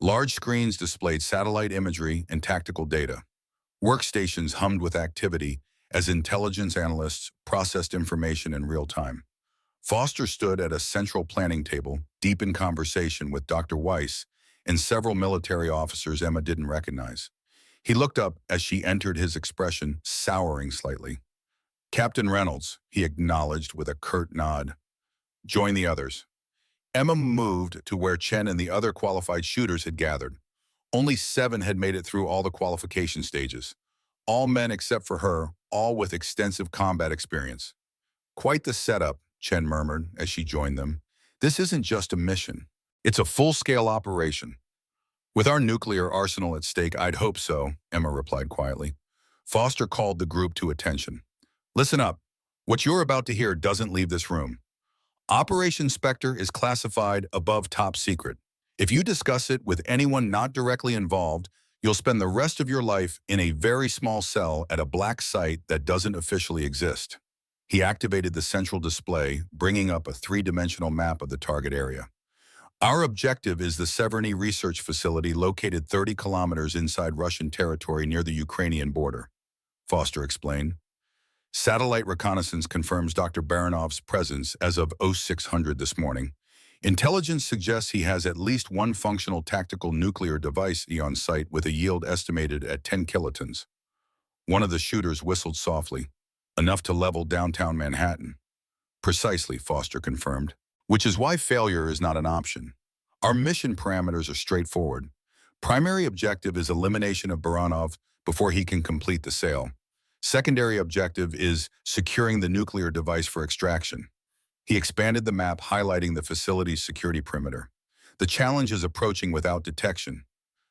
Large screens displayed satellite imagery and tactical data. Workstations hummed with activity as intelligence analysts processed information in real time. Foster stood at a central planning table, deep in conversation with Dr. Weiss and several military officers Emma didn't recognize. He looked up as she entered, his expression souring slightly. Captain Reynolds, he acknowledged with a curt nod. Join the others. Emma moved to where Chen and the other qualified shooters had gathered. Only 7 had made it through all the qualification stages. All men except for her, all with extensive combat experience. Quite the setup, Chen murmured as she joined them. This isn't just a mission. It's a full-scale operation. With our nuclear arsenal at stake, I'd hope so, Emma replied quietly. Foster called the group to attention. Listen up. What you're about to hear doesn't leave this room. Operation Spectre is classified above top secret. If you discuss it with anyone not directly involved, you'll spend the rest of your life in a very small cell at a black site that doesn't officially exist. He activated the central display, bringing up a 3-dimensional map of the target area. Our objective is the Severny Research Facility located 30 kilometers inside Russian territory near the Ukrainian border, Foster explained. Satellite reconnaissance confirms Dr. Baranov's presence as of 0600 this morning. Intelligence suggests he has at least one functional tactical nuclear device on site with a yield estimated at 10 kilotons. One of the shooters whistled softly, enough to level downtown Manhattan. Precisely, Foster confirmed, which is why failure is not an option. Our mission parameters are straightforward. Primary objective is elimination of Baranov before he can complete the sale. Secondary objective is securing the nuclear device for extraction. He expanded the map, highlighting the facility's security perimeter. The challenge is approaching without detection.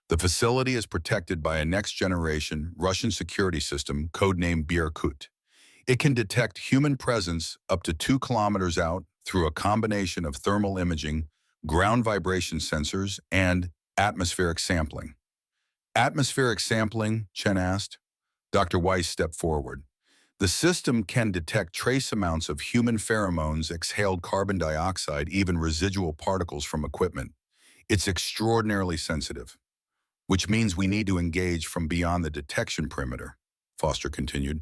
The facility is protected by a next-generation Russian security system codenamed Birkut. It can detect human presence up to 2 kilometers out through a combination of thermal imaging, ground vibration sensors, and atmospheric sampling. Atmospheric sampling, Chen asked. Dr. Weiss stepped forward. The system can detect trace amounts of human pheromones, exhaled carbon dioxide, even residual particles from equipment. It's extraordinarily sensitive, which means we need to engage from beyond the detection perimeter, Foster continued.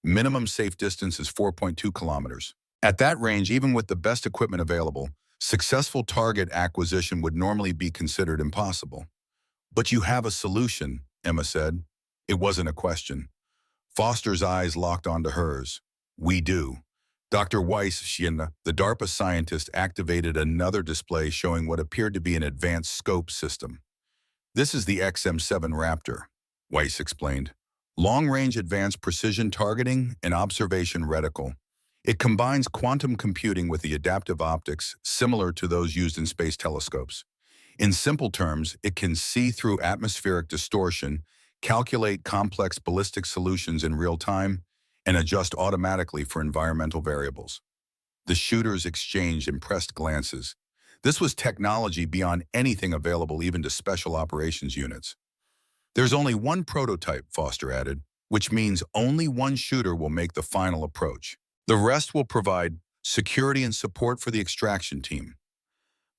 Minimum safe distance is 4.2 kilometers. At that range, even with the best equipment available, successful target acquisition would normally be considered impossible. But you have a solution, Emma said. It wasn't a question. Foster's eyes locked onto hers. We do. Dr. Weiss, the DARPA scientist, activated another display showing what appeared to be an advanced scope system. This is the XM7 Raptor, Weiss explained. Long-range advanced precision targeting and observation reticle. It combines quantum computing with the adaptive optics similar to those used in space telescopes. In simple terms, it can see through atmospheric distortion, calculate complex ballistic solutions in real time, and adjust automatically for environmental variables. The shooters exchanged impressed glances. This was technology beyond anything available even to special operations units. There's only one prototype, Foster added, which means only one shooter will make the final approach. The rest will provide security and support for the extraction team.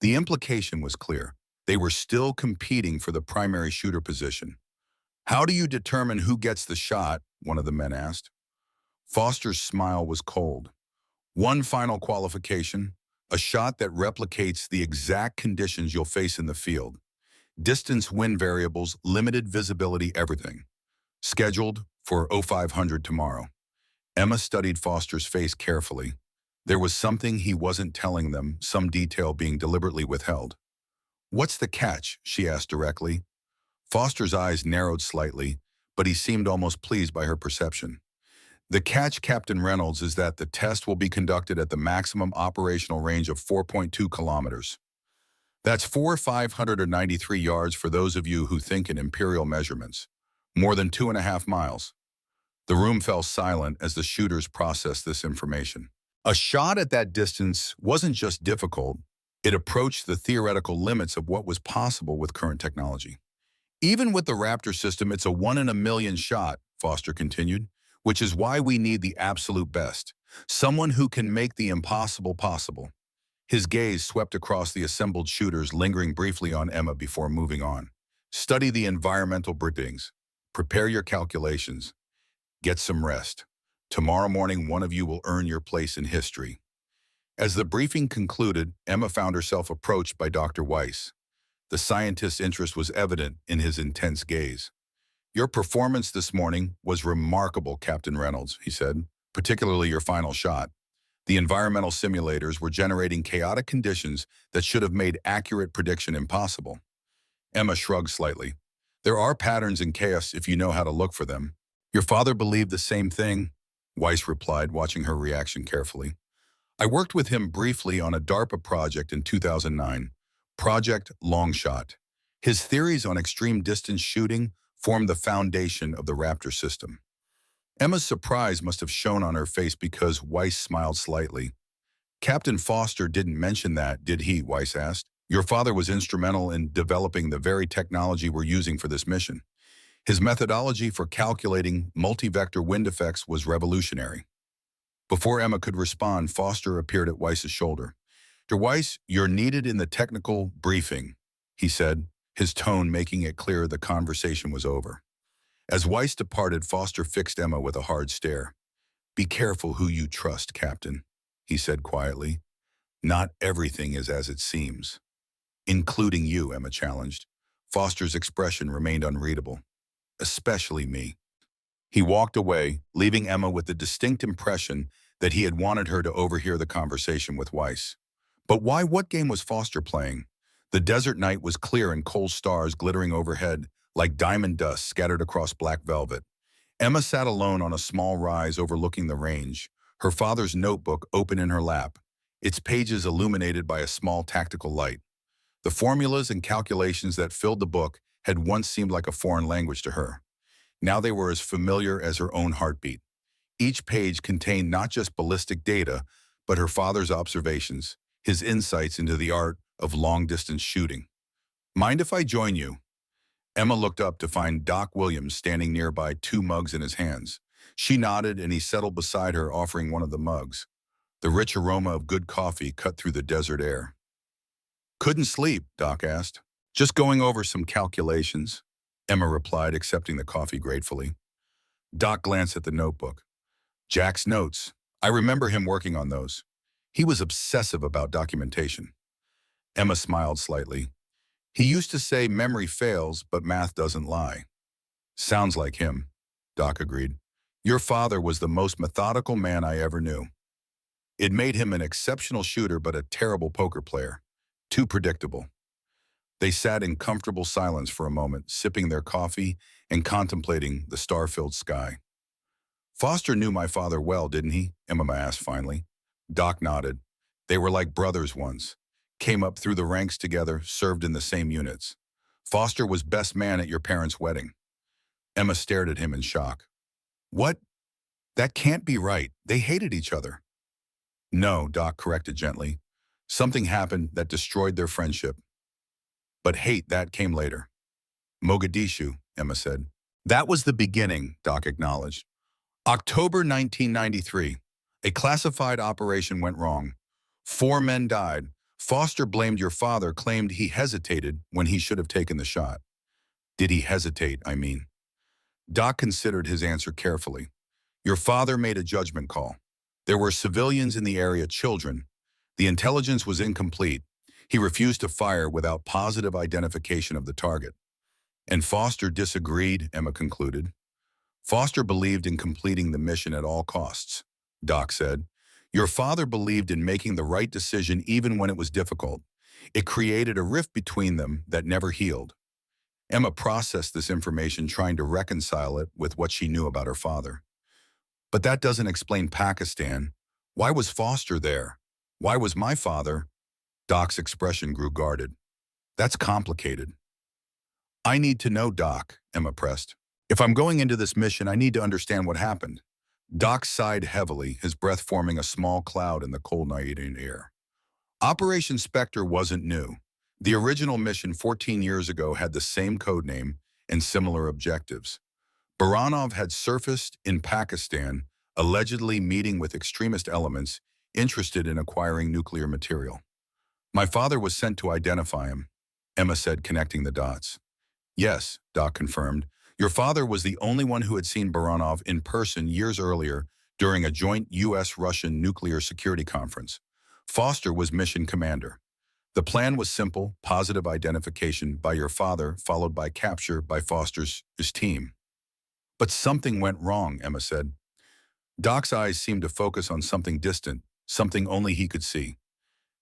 The implication was clear. They were still competing for the primary shooter position. How do you determine who gets the shot? One of the men asked. Foster's smile was cold. One final qualification, a shot that replicates the exact conditions you'll face in the field. Distance, wind variables, limited visibility, everything. Scheduled for 0500 tomorrow. Emma studied Foster's face carefully. There was something he wasn't telling them, some detail being deliberately withheld. What's the catch? She asked directly. Foster's eyes narrowed slightly, but he seemed almost pleased by her perception. The catch, Captain Reynolds, is that the test will be conducted at the maximum operational range of 4.2 kilometers. That's 593 yards for those of you who think in imperial measurements. More than 2.5 miles. The room fell silent as the shooters processed this information. A shot at that distance wasn't just difficult, it approached the theoretical limits of what was possible with current technology. Even with the Raptor system, it's a 1 in a million shot, Foster continued, which is why we need the absolute best. Someone who can make the impossible possible. His gaze swept across the assembled shooters, lingering briefly on Emma before moving on. Study the environmental briefings. Prepare your calculations. Get some rest. Tomorrow morning, one of you will earn your place in history. As the briefing concluded, Emma found herself approached by Dr. Weiss. The scientist's interest was evident in his intense gaze. Your performance this morning was remarkable, Captain Reynolds, he said, particularly your final shot. The environmental simulators were generating chaotic conditions that should have made accurate prediction impossible. Emma shrugged slightly. There are patterns in chaos if you know how to look for them. Your father believed the same thing, Weiss replied, watching her reaction carefully. I worked with him briefly on a DARPA project in 2009, Project Longshot. His theories on extreme distance shooting formed the foundation of the Raptor system. Emma's surprise must have shown on her face because Weiss smiled slightly. Captain Foster didn't mention that, did he? Weiss asked. Your father was instrumental in developing the very technology we're using for this mission. His methodology for calculating multi-vector wind effects was revolutionary. Before Emma could respond, Foster appeared at Weiss's shoulder. Dr. Weiss, you're needed in the technical briefing, he said, his tone making it clear the conversation was over. As Weiss departed, Foster fixed Emma with a hard stare. Be careful who you trust, Captain, he said quietly. Not everything is as it seems. Including you, Emma challenged. Foster's expression remained unreadable. Especially me. He walked away, leaving Emma with the distinct impression that he had wanted her to overhear the conversation with Weiss. But why? What game was Foster playing? The desert night was clear and cold stars glittering overhead like diamond dust scattered across black velvet. Emma sat alone on a small rise overlooking the range, her father's notebook open in her lap, its pages illuminated by a small tactical light. The formulas and calculations that filled the book had once seemed like a foreign language to her. Now they were as familiar as her own heartbeat. Each page contained not just ballistic data, but her father's observations, his insights into the art of long-distance shooting. Mind if I join you? Emma looked up to find Doc Williams standing nearby, 2 mugs in his hands. She nodded and he settled beside her, offering one of the mugs. The rich aroma of good coffee cut through the desert air. Couldn't sleep, Doc asked. Just going over some calculations, Emma replied, accepting the coffee gratefully. Doc glanced at the notebook. Jack's notes. I remember him working on those. He was obsessive about documentation. Emma smiled slightly. He used to say memory fails, but math doesn't lie. Sounds like him, Doc agreed. Your father was the most methodical man I ever knew. It made him an exceptional shooter, but a terrible poker player. Too predictable. They sat in comfortable silence for a moment, sipping their coffee and contemplating the star-filled sky. Foster knew my father well, didn't he? Emma asked finally. Doc nodded. They were like brothers once. Came up through the ranks together, served in the same units. Foster was best man at your parents' wedding. Emma stared at him in shock. What? That can't be right. They hated each other. No, Doc corrected gently. Something happened that destroyed their friendship. But hate, that came later. Mogadishu, Emma said. That was the beginning, Doc acknowledged. October 1993. A classified operation went wrong. 4 men died. Foster blamed your father, claimed he hesitated when he should have taken the shot. Did he hesitate, I mean? Doc considered his answer carefully. Your father made a judgment call. There were civilians in the area, children. The intelligence was incomplete. He refused to fire without positive identification of the target. And Foster disagreed, Emma concluded. Foster believed in completing the mission at all costs, Doc said. Your father believed in making the right decision even when it was difficult. It created a rift between them that never healed. Emma processed this information, trying to reconcile it with what she knew about her father. But that doesn't explain Pakistan. Why was Foster there? Why was my father? Doc's expression grew guarded. That's complicated. I need to know, Doc, Emma pressed. If I'm going into this mission, I need to understand what happened. Doc sighed heavily, his breath forming a small cloud in the cold night air. Operation Spectre wasn't new. The original mission 14 years ago had the same code name and similar objectives. Baranov had surfaced in Pakistan, allegedly meeting with extremist elements interested in acquiring nuclear material. My father was sent to identify him, Emma said, connecting the dots. Yes, Doc confirmed. Your father was the only one who had seen Baranov in person years earlier during a joint U.S.-Russian nuclear security conference. Foster was mission commander. The plan was simple: positive identification by your father, followed by capture by Foster's team. But something went wrong, Emma said. Doc's eyes seemed to focus on something distant, something only he could see.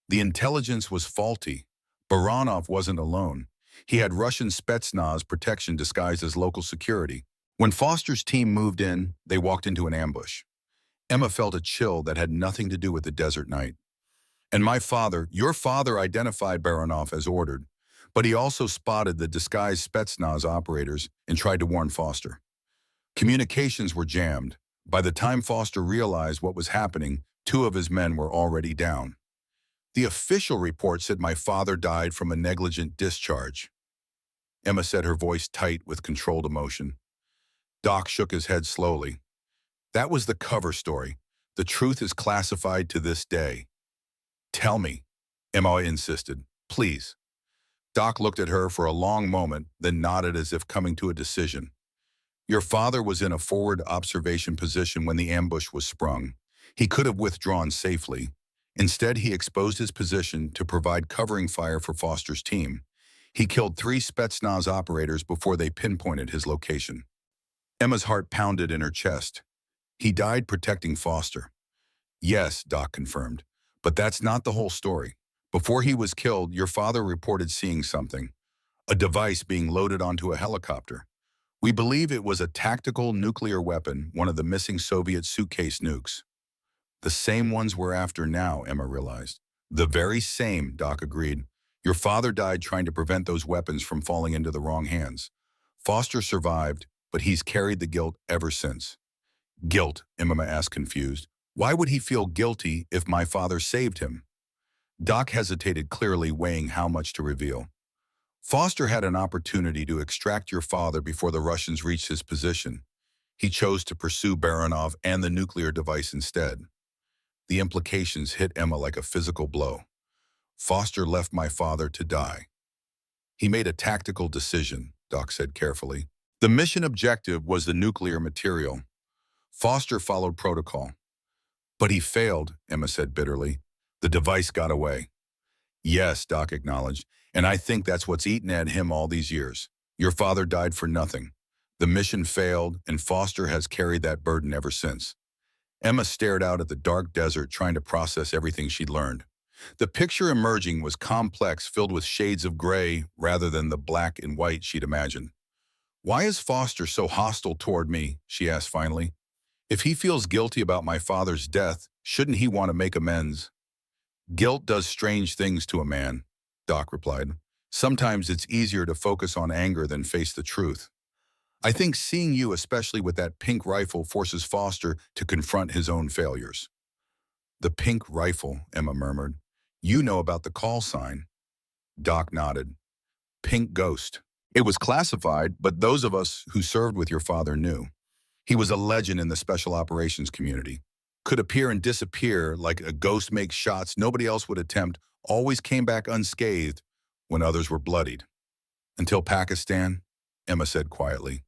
The intelligence was faulty. Baranov wasn't alone. He had Russian Spetsnaz protection disguised as local security. When Foster's team moved in, they walked into an ambush. Emma felt a chill that had nothing to do with the desert night. And your father identified Baranov as ordered, but he also spotted the disguised Spetsnaz operators and tried to warn Foster. Communications were jammed. By the time Foster realized what was happening, 2 of his men were already down. The official report said my father died from a negligent discharge. Emma said, her voice tight with controlled emotion. Doc shook his head slowly. That was the cover story. The truth is classified to this day. Tell me, Emma insisted. Please. Doc looked at her for a long moment, then nodded as if coming to a decision. Your father was in a forward observation position when the ambush was sprung. He could have withdrawn safely. Instead, he exposed his position to provide covering fire for Foster's team. He killed 3 Spetsnaz operators before they pinpointed his location. Emma's heart pounded in her chest. He died protecting Foster. Yes, Doc confirmed. But that's not the whole story. Before he was killed, your father reported seeing something. A device being loaded onto a helicopter. We believe it was a tactical nuclear weapon, one of the missing Soviet suitcase nukes. The same ones we're after now, Emma realized. The very same, Doc agreed. Your father died trying to prevent those weapons from falling into the wrong hands. Foster survived, but he's carried the guilt ever since. Guilt, Emma asked, confused. Why would he feel guilty if my father saved him? Doc hesitated, clearly weighing how much to reveal. Foster had an opportunity to extract your father before the Russians reached his position. He chose to pursue Baranov and the nuclear device instead. The implications hit Emma like a physical blow. Foster left my father to die. He made a tactical decision, Doc said carefully. The mission objective was the nuclear material. Foster followed protocol. But he failed, Emma said bitterly. The device got away. Yes, Doc acknowledged, and I think that's what's eaten at him all these years. Your father died for nothing. The mission failed, and Foster has carried that burden ever since. Emma stared out at the dark desert, trying to process everything she'd learned. The picture emerging was complex, filled with shades of gray rather than the black and white she'd imagined. Why is Foster so hostile toward me? She asked finally. If he feels guilty about my father's death, shouldn't he want to make amends? Guilt does strange things to a man, Doc replied. Sometimes it's easier to focus on anger than face the truth. I think seeing you, especially with that pink rifle, forces Foster to confront his own failures. The pink rifle, Emma murmured. You know about the call sign. Doc nodded. Pink Ghost. It was classified, but those of us who served with your father knew. He was a legend in the special operations community. Could appear and disappear like a ghost makes shots nobody else would attempt, always came back unscathed when others were bloodied. Until Pakistan, Emma said quietly.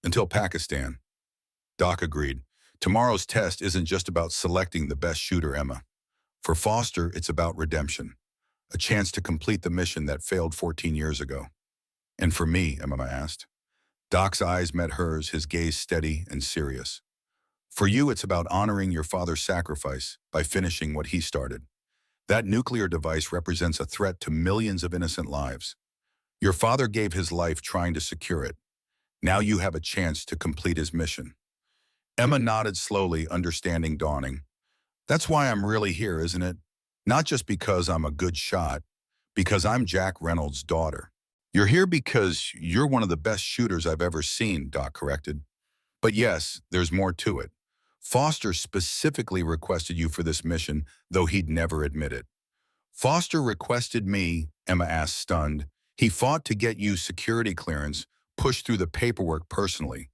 Until Pakistan. Doc agreed. Tomorrow's test isn't just about selecting the best shooter, Emma. For Foster, it's about redemption. A chance to complete the mission that failed 14 years ago. And for me, Emma asked. Doc's eyes met hers, his gaze steady and serious. For you, it's about honoring your father's sacrifice by finishing what he started. That nuclear device represents a threat to millions of innocent lives. Your father gave his life trying to secure it. Now you have a chance to complete his mission. Emma nodded slowly, understanding dawning. That's why I'm really here, isn't it? Not just because I'm a good shot, Because I'm Jack Reynolds' daughter. You're here because you're one of the best shooters I've ever seen, Doc corrected. But yes, there's more to it. Foster specifically requested you for this mission, though he'd never admit it. Foster requested me, Emma asked, stunned. He fought to get you security clearance, pushed through the paperwork personally.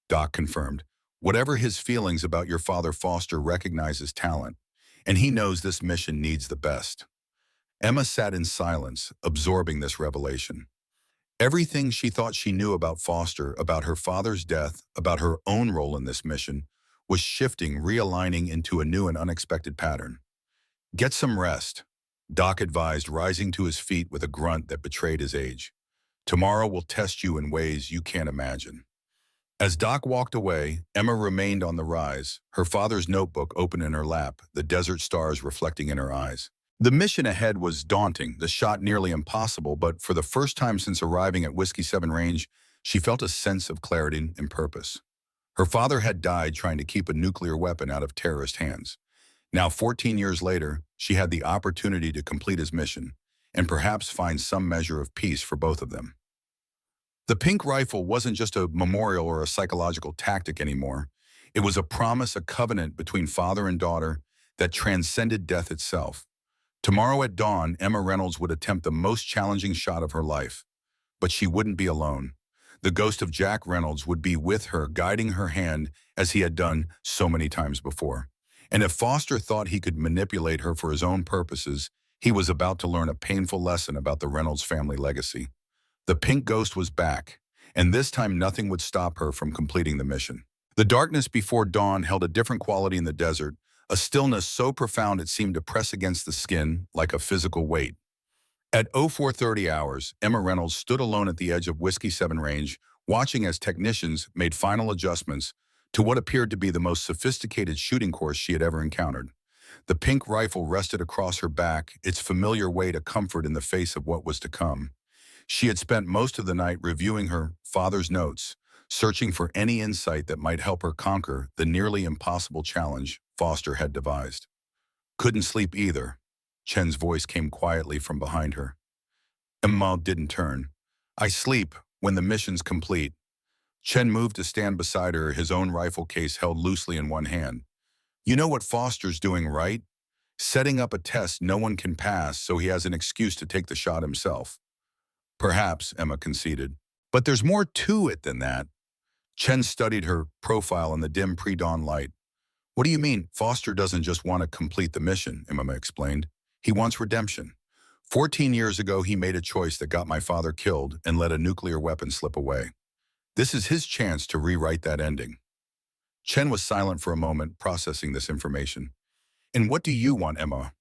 Doc confirmed. Whatever his feelings about your father, Foster recognizes talent, and he knows this mission needs the best. Emma sat in silence, absorbing this revelation. Everything she thought she knew about Foster, about her father's death, about her own role in this mission, was shifting, realigning into a new and unexpected pattern. Get some rest, Doc advised, rising to his feet with a grunt that betrayed his age. Tomorrow will test you in ways you can't imagine. As Doc walked away, Emma remained on the rise, her father's notebook open in her lap, the desert stars reflecting in her eyes. The mission ahead was daunting, the shot nearly impossible, but for the first time since arriving at Whiskey 7 Range, she felt a sense of clarity and purpose. Her father had died trying to keep a nuclear weapon out of terrorist hands. Now, 14 years later, she had the opportunity to complete his mission and perhaps find some measure of peace for both of them. The pink rifle wasn't just a memorial or a psychological tactic anymore. It was a promise, a covenant between father and daughter that transcended death itself. Tomorrow at dawn, Emma Reynolds would attempt the most challenging shot of her life. But she wouldn't be alone. The ghost of Jack Reynolds would be with her, guiding her hand as he had done so many times before. And if Foster thought he could manipulate her for his own purposes, he was about to learn a painful lesson about the Reynolds family legacy. The pink ghost was back, and this time nothing would stop her from completing the mission. The darkness before dawn held a different quality in the desert, a stillness so profound it seemed to press against the skin like a physical weight. At 0430 hours, Emma Reynolds stood alone at the edge of Whiskey 7 Range, watching as technicians made final adjustments to what appeared to be the most sophisticated shooting course she had ever encountered. The pink rifle rested across her back, its familiar weight a comfort in the face of what was to come. She had spent most of the night reviewing her father's notes, searching for any insight that might help her conquer the nearly impossible challenge Foster had devised. Couldn't sleep either. Chen's voice came quietly from behind her. Emma didn't turn. I sleep when the mission's complete. Chen moved to stand beside her, his own rifle case held loosely in one hand. You know what Foster's doing, right? Setting up a test no one can pass so he has an excuse to take the shot himself. Perhaps, Emma conceded. But there's more to it than that. Chen studied her profile in the dim pre-dawn light. What do you mean, Foster doesn't just want to complete the mission, Emma explained. He wants redemption. 14 years ago, he made a choice that got my father killed and let a nuclear weapon slip away. This is his chance to rewrite that ending. Chen was silent for a moment, processing this information. And what do you want, Emma?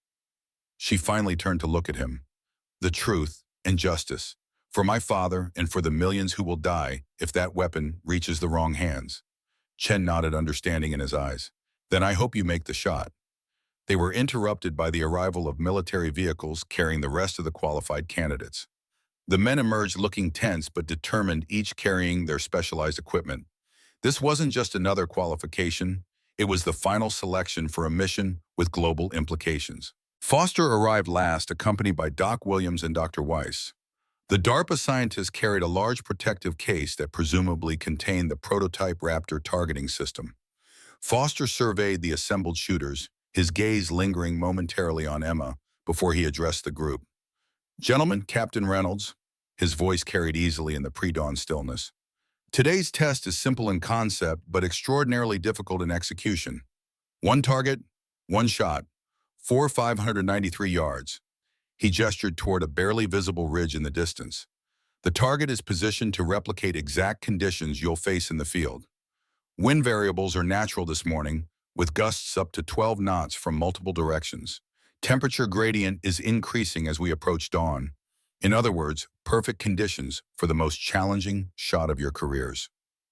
She finally turned to look at him. The truth and justice. For my father and for the millions who will die if that weapon reaches the wrong hands. Chen nodded, understanding in his eyes. Then I hope you make the shot. They were interrupted by the arrival of military vehicles carrying the rest of the qualified candidates. The men emerged looking tense but determined, each carrying their specialized equipment. This wasn't just another qualification. It was the final selection for a mission with global implications. Foster arrived last, accompanied by Doc Williams and Dr. Weiss. The DARPA scientists carried a large protective case that presumably contained the prototype Raptor targeting system. Foster surveyed the assembled shooters, his gaze lingering momentarily on Emma before he addressed the group. Gentlemen, Captain Reynolds, his voice carried easily in the pre-dawn stillness. Today's test is simple in concept, but extraordinarily difficult in execution. One target, one shot, 593 yards. He gestured toward a barely visible ridge in the distance. The target is positioned to replicate exact conditions you'll face in the field. Wind variables are natural this morning, with gusts up to 12 knots from multiple directions. Temperature gradient is increasing as we approach dawn. In other words, perfect conditions for the most challenging shot of your careers.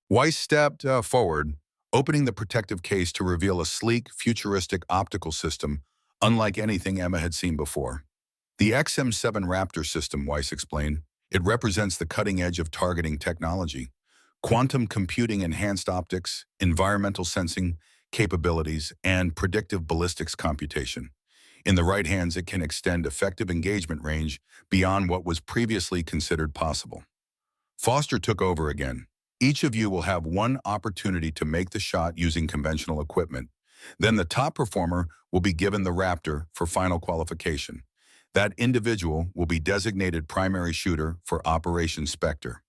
Weiss stepped forward, opening the protective case to reveal a sleek, futuristic optical system unlike anything Emma had seen before. The XM7 Raptor system, Weiss explained. It represents the cutting edge of targeting technology. Quantum computing, enhanced optics, environmental sensing capabilities, and predictive ballistics computation. In the right hands, it can extend effective engagement range beyond what was previously considered possible. Foster took over again. Each of you will have one opportunity to make the shot using conventional equipment. Then the top performer will be given the Raptor for final qualification. That individual will be designated primary shooter for Operation Spectre.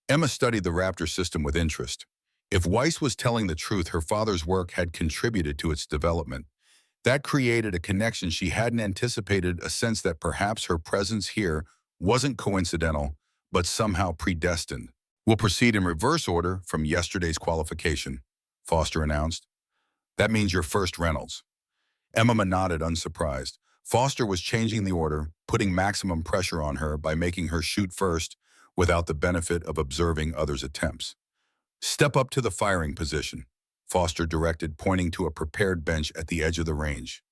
Emma studied the Raptor system with interest. If Weiss was telling the truth, her father's work had contributed to its development. That created a connection she hadn't anticipated, a sense that perhaps her presence here wasn't coincidental, but somehow predestined. We'll proceed in reverse order from yesterday's qualification, Foster announced. That means you're first, Reynolds. Emma nodded, unsurprised. Foster was changing the order, putting maximum pressure on her by making her shoot first without the benefit of observing others' attempts. Step up to the firing position, Foster directed, pointing to a prepared bench at the edge of the range.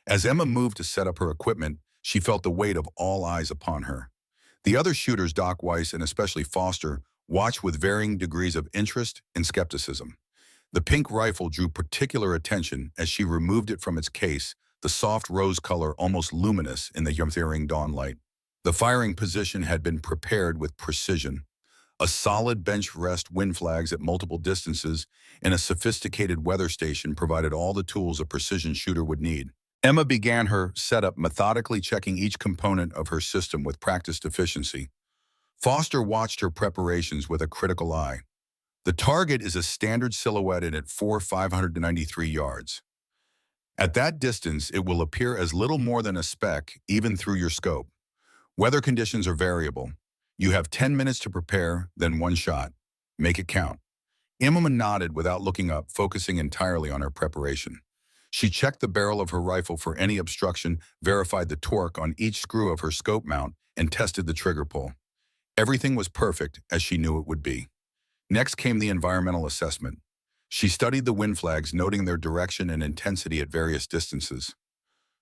As Emma moved to set up her equipment, she felt the weight of all eyes upon her. The other shooters, Doc Weiss and especially Foster, watched with varying degrees of interest and skepticism. The pink rifle drew particular attention as she removed it from its case, the soft rose color almost luminous in the ethereal dawn light. The firing position had been prepared with precision. A solid bench rest, wind flags at multiple distances, and a sophisticated weather station provided all the tools a precision shooter would need. Emma began her setup, methodically checking each component of her system with practiced efficiency. Foster watched her preparations with a critical eye. The target is a standard silhouette and at 593 yards. At that distance, it will appear as little more than a speck, even through your scope. Weather conditions are variable. You have 10 minutes to prepare, then one shot. Make it count. Emma nodded without looking up, focusing entirely on her preparation. She checked the barrel of her rifle for any obstruction, verified the torque on each screw of her scope mount, and tested the trigger pull. Everything was perfect, as she knew it would be. Next came the environmental assessment. She studied the wind flags, noting their direction and intensity at various distances.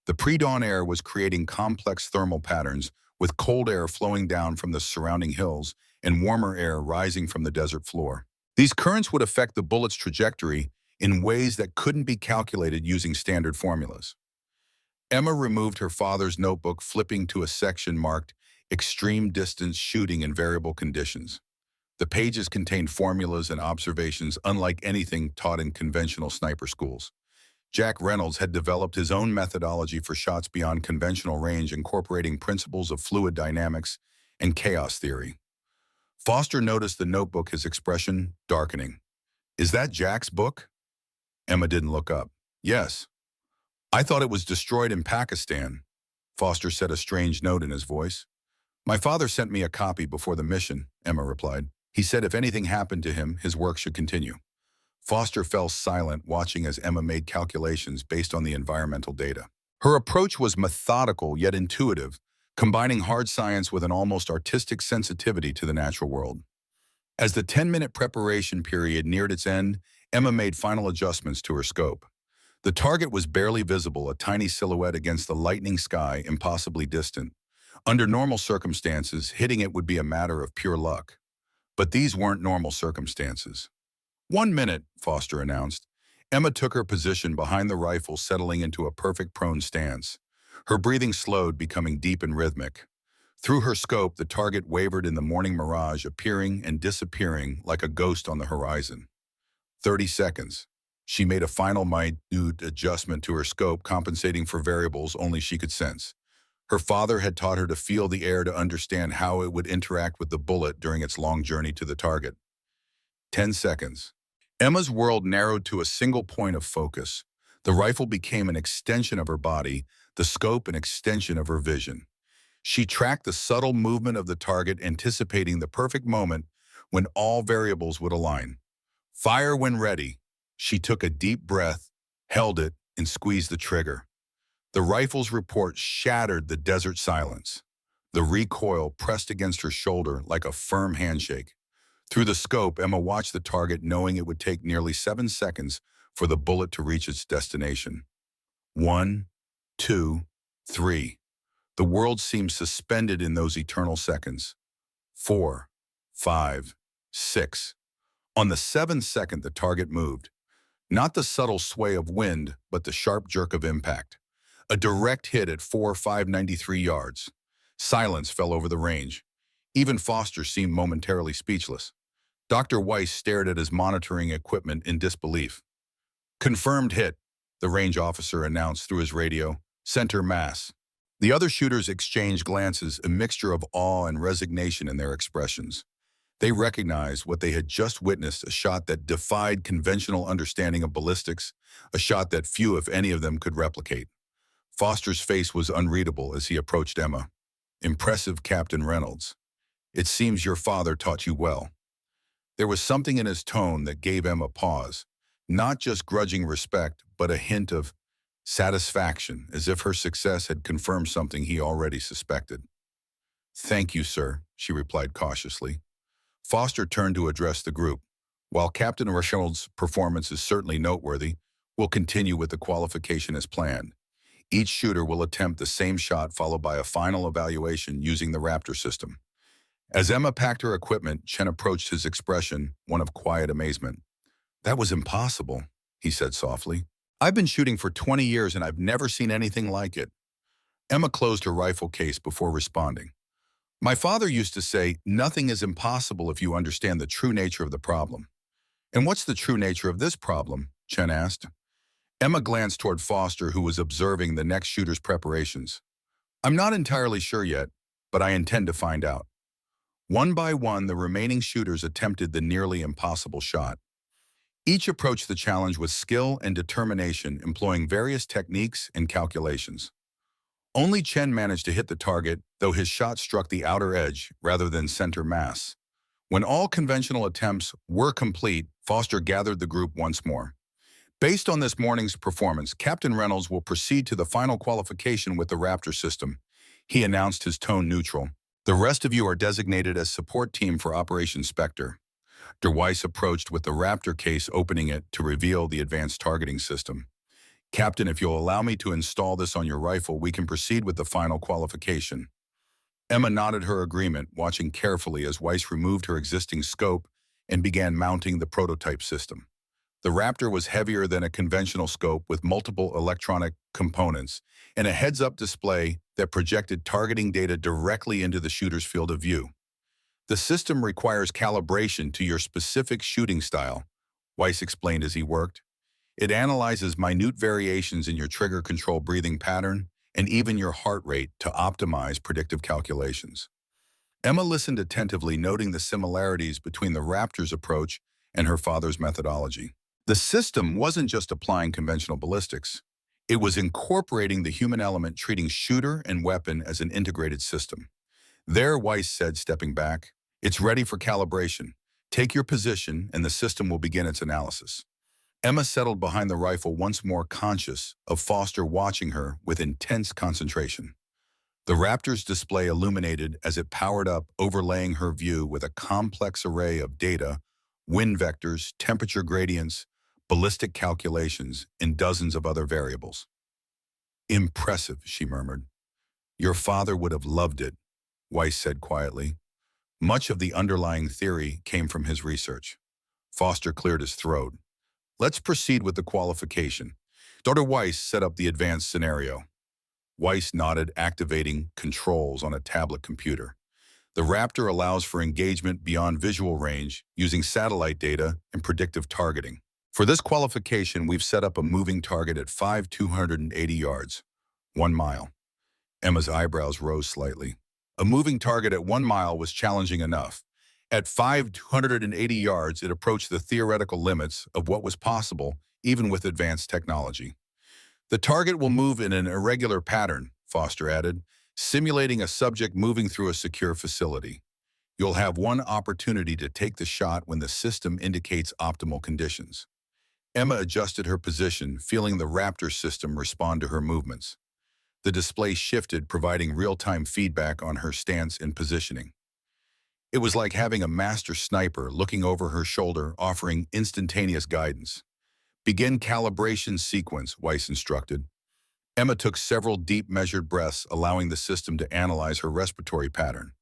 The pre-dawn air was creating complex thermal patterns, with cold air flowing down from the surrounding hills and warmer air rising from the desert floor. These currents would affect the bullet's trajectory in ways that couldn't be calculated using standard formulas. Emma removed her father's notebook, flipping to a section marked Extreme Distance Shooting in Variable Conditions. The pages contained formulas and observations unlike anything taught in conventional sniper schools. Jack Reynolds had developed his own methodology for shots beyond conventional range, incorporating principles of fluid dynamics and chaos theory. Foster noticed the notebook, his expression darkening. "Is that Jack's book?" Emma didn't look up. "Yes." "I thought it was destroyed in Pakistan," Foster said, a strange note in his voice. "My father sent me a copy before the mission," Emma replied. "He said if anything happened to him, his work should continue." Foster fell silent, watching as Emma made calculations based on the environmental data. Her approach was methodical yet intuitive, combining hard science with an almost artistic sensitivity to the natural world. As the 10-minute preparation period neared its end, Emma made final adjustments to her scope. The target was barely visible, a tiny silhouette against the lightning sky, impossibly distant. Under normal circumstances, hitting it would be a matter of pure luck. But these weren't normal circumstances. "1 minute," Foster announced. Emma took her position behind the rifle, settling into a perfect prone stance. Her breathing slowed, becoming deep and rhythmic. Through her scope, the target wavered in the morning mirage, appearing and disappearing like a ghost on the horizon. 30 seconds. She made a final minute adjustment to her scope, compensating for variables only she could sense. Her father had taught her to feel the air to understand how it would interact with the bullet during its long journey to the target. 10 seconds. Emma's world narrowed to a single point of focus. The rifle became an extension of her body, the scope an extension of her vision. She tracked the subtle movement of the target, anticipating the perfect moment when all variables would align. "Fire when ready." She took a deep breath, held it, and squeezed the trigger. The rifle's report shattered the desert silence. The recoil pressed against her shoulder like a firm handshake. Through the scope, Emma watched the target, knowing it would take nearly 7 seconds for the bullet to reach its destination. 1, 2, 3. The world seemed suspended in those eternal seconds. 4, 5, 6. On the 7th second, the target moved. Not the subtle sway of wind, but the sharp jerk of impact. A direct hit at 4,593 yards. Silence fell over the range. Even Foster seemed momentarily speechless. Dr. Weiss stared at his monitoring equipment in disbelief. Confirmed hit, the range officer announced through his radio. Center mass. The other shooters exchanged glances, a mixture of awe and resignation in their expressions. They recognized what they had just witnessed, a shot that defied conventional understanding of ballistics, a shot that few, if any of them, could replicate. Foster's face was unreadable as he approached Emma. Impressive, Captain Reynolds. It seems your father taught you well. There was something in his tone that gave Emma pause, not just grudging respect, but a hint of satisfaction, as if her success had confirmed something he already suspected. Thank you, sir, she replied cautiously. Foster turned to address the group. While Captain Reynolds' performance is certainly noteworthy, we'll continue with the qualification as planned. Each shooter will attempt the same shot followed by a final evaluation using the Raptor system. As Emma packed her equipment, Chen approached his expression, one of quiet amazement. That was impossible, he said softly. I've been shooting for 20 years and I've never seen anything like it. Emma closed her rifle case before responding. My father used to say, nothing is impossible if you understand the true nature of the problem. And what's the true nature of this problem? Chen asked. Emma glanced toward Foster, who was observing the next shooter's preparations. I'm not entirely sure yet, but I intend to find out. One by one, the remaining shooters attempted the nearly impossible shot. Each approached the challenge with skill and determination, employing various techniques and calculations. Only Chen managed to hit the target, though his shot struck the outer edge rather than center mass. When all conventional attempts were complete, Foster gathered the group once more. Based on this morning's performance, Captain Reynolds will proceed to the final qualification with the Raptor system. He announced, his tone neutral. The rest of you are designated as support team for Operation Spectre. Dr. Weiss approached with the Raptor case, opening it to reveal the advanced targeting system. Captain, if you'll allow me to install this on your rifle, we can proceed with the final qualification. Emma nodded her agreement, watching carefully as Weiss removed her existing scope and began mounting the prototype system. The Raptor was heavier than a conventional scope with multiple electronic components and a heads-up display that projected targeting data directly into the shooter's field of view. The system requires calibration to your specific shooting style, Weiss explained as he worked. It analyzes minute variations in your trigger control breathing pattern and even your heart rate to optimize predictive calculations. Emma listened attentively, noting the similarities between the Raptor's approach and her father's methodology. The system wasn't just applying conventional ballistics. It was incorporating the human element, treating shooter and weapon as an integrated system. There, Weiss said, stepping back, it's ready for calibration. Take your position and the system will begin its analysis. Emma settled behind the rifle, once more conscious of Foster watching her with intense concentration. The Raptor's display illuminated as it powered up, overlaying her view with a complex array of data, wind vectors, temperature gradients, ballistic calculations, and dozens of other variables. Impressive, she murmured. Your father would have loved it, Weiss said quietly. Much of the underlying theory came from his research. Foster cleared his throat. Let's proceed with the qualification. Dr. Weiss set up the advanced scenario. Weiss nodded, activating controls on a tablet computer. The Raptor allows for engagement beyond visual range using satellite data and predictive targeting. For this qualification, we've set up a moving target at 5,280 yards, 1 mile. Emma's eyebrows rose slightly. A moving target at 1 mile was challenging enough. At 5,280 yards, it approached the theoretical limits of what was possible, even with advanced technology. The target will move in an irregular pattern, Foster added, simulating a subject moving through a secure facility. You'll have one opportunity to take the shot when the system indicates optimal conditions. Emma adjusted her position, feeling the Raptor system respond to her movements. The display shifted, providing real-time feedback on her stance and positioning. It was like having a master sniper looking over her shoulder, offering instantaneous guidance. Begin calibration sequence, Weiss instructed. Emma took several deep, measured breaths, allowing the system to analyze her respiratory pattern.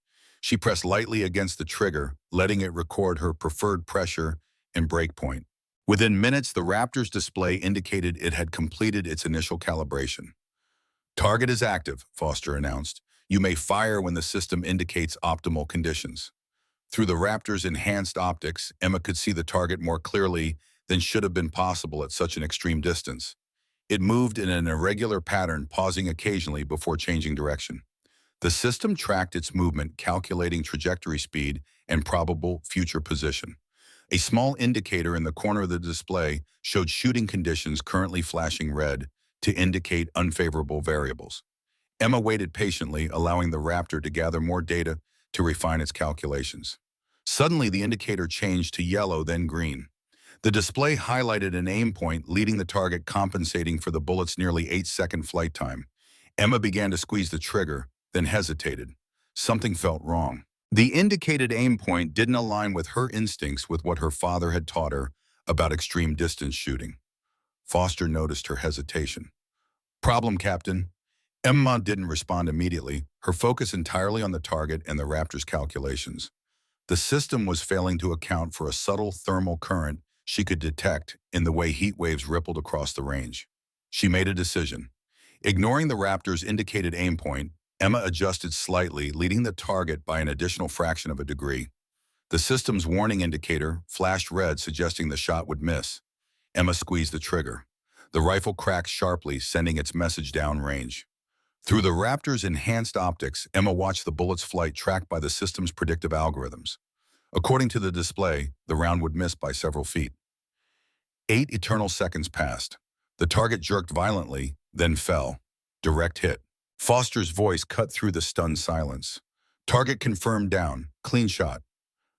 She pressed lightly against the trigger, letting it record her preferred pressure and breakpoint. Within minutes, the Raptor's display indicated it had completed its initial calibration. Target is active, Foster announced. You may fire when the system indicates optimal conditions. Through the Raptor's enhanced optics, Emma could see the target more clearly than should have been possible at such an extreme distance. It moved in an irregular pattern, pausing occasionally before changing direction. The system tracked its movement, calculating trajectory speed and probable future position. A small indicator in the corner of the display showed shooting conditions currently flashing red to indicate unfavorable variables. Emma waited patiently, allowing the Raptor to gather more data to refine its calculations. Suddenly, the indicator changed to yellow, then green. The display highlighted an aim point, leading the target, compensating for the bullet's nearly 8-second flight time. Emma began to squeeze the trigger, then hesitated. Something felt wrong. The indicated aim point didn't align with her instincts with what her father had taught her about extreme distance shooting. Foster noticed her hesitation. Problem, Captain. Emma didn't respond immediately, her focus entirely on the target and the Raptor's calculations. The system was failing to account for a subtle thermal current she could detect in the way heat waves rippled across the range. She made a decision. Ignoring the Raptor's indicated aim point, Emma adjusted slightly, leading the target by an additional fraction of a degree. The system's warning indicator flashed red, suggesting the shot would miss. Emma squeezed the trigger. The rifle cracked sharply, sending its message downrange. Through the Raptor's enhanced optics, Emma watched the bullet's flight tracked by the system's predictive algorithms. According to the display, the round would miss by several feet. 8 eternal seconds passed. The target jerked violently, then fell. Direct hit. Foster's voice cut through the stunned silence. Target confirmed down. Clean shot.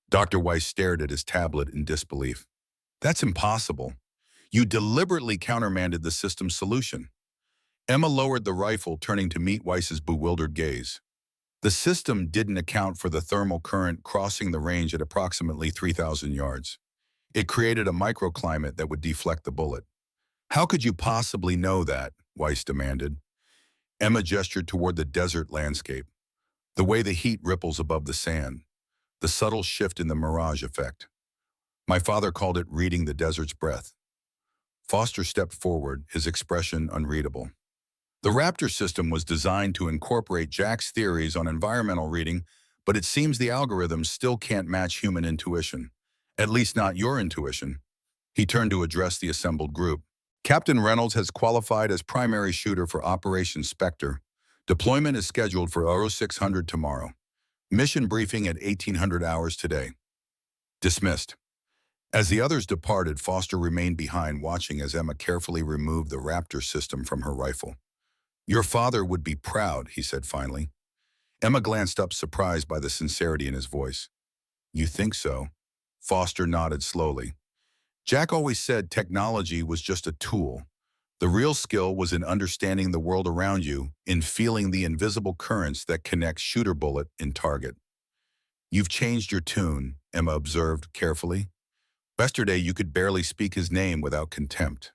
Dr. Weiss stared at his tablet in disbelief. That's impossible. You deliberately countermanded the system's solution. Emma lowered the rifle, turning to meet Weiss's bewildered gaze. The system didn't account for the thermal current crossing the range at approximately 3,000 yards. It created a microclimate that would deflect the bullet. How could you possibly know that? Weiss demanded. Emma gestured toward the desert landscape. The way the heat ripples above the sand. The subtle shift in the mirage effect. My father called it reading the desert's breath. Foster stepped forward, his expression unreadable. The Raptor system was designed to incorporate Jack's theories on environmental reading, but it seems the algorithms still can't match human intuition. At least not your intuition. He turned to address the assembled group. Captain Reynolds has qualified as primary shooter for Operation Spectre. Deployment is scheduled for 0600 tomorrow. Mission briefing at 1800 hours today. Dismissed. As the others departed, Foster remained behind, watching as Emma carefully removed the Raptor system from her rifle. Your father would be proud, he said finally. Emma glanced up, surprised by the sincerity in his voice. You think so? Foster nodded slowly. Jack always said technology was just a tool. The real skill was in understanding the world around you, in feeling the invisible currents that connect shooter bullet and target. You've changed your tune, Emma observed carefully. Yesterday you could barely speak his name without contempt.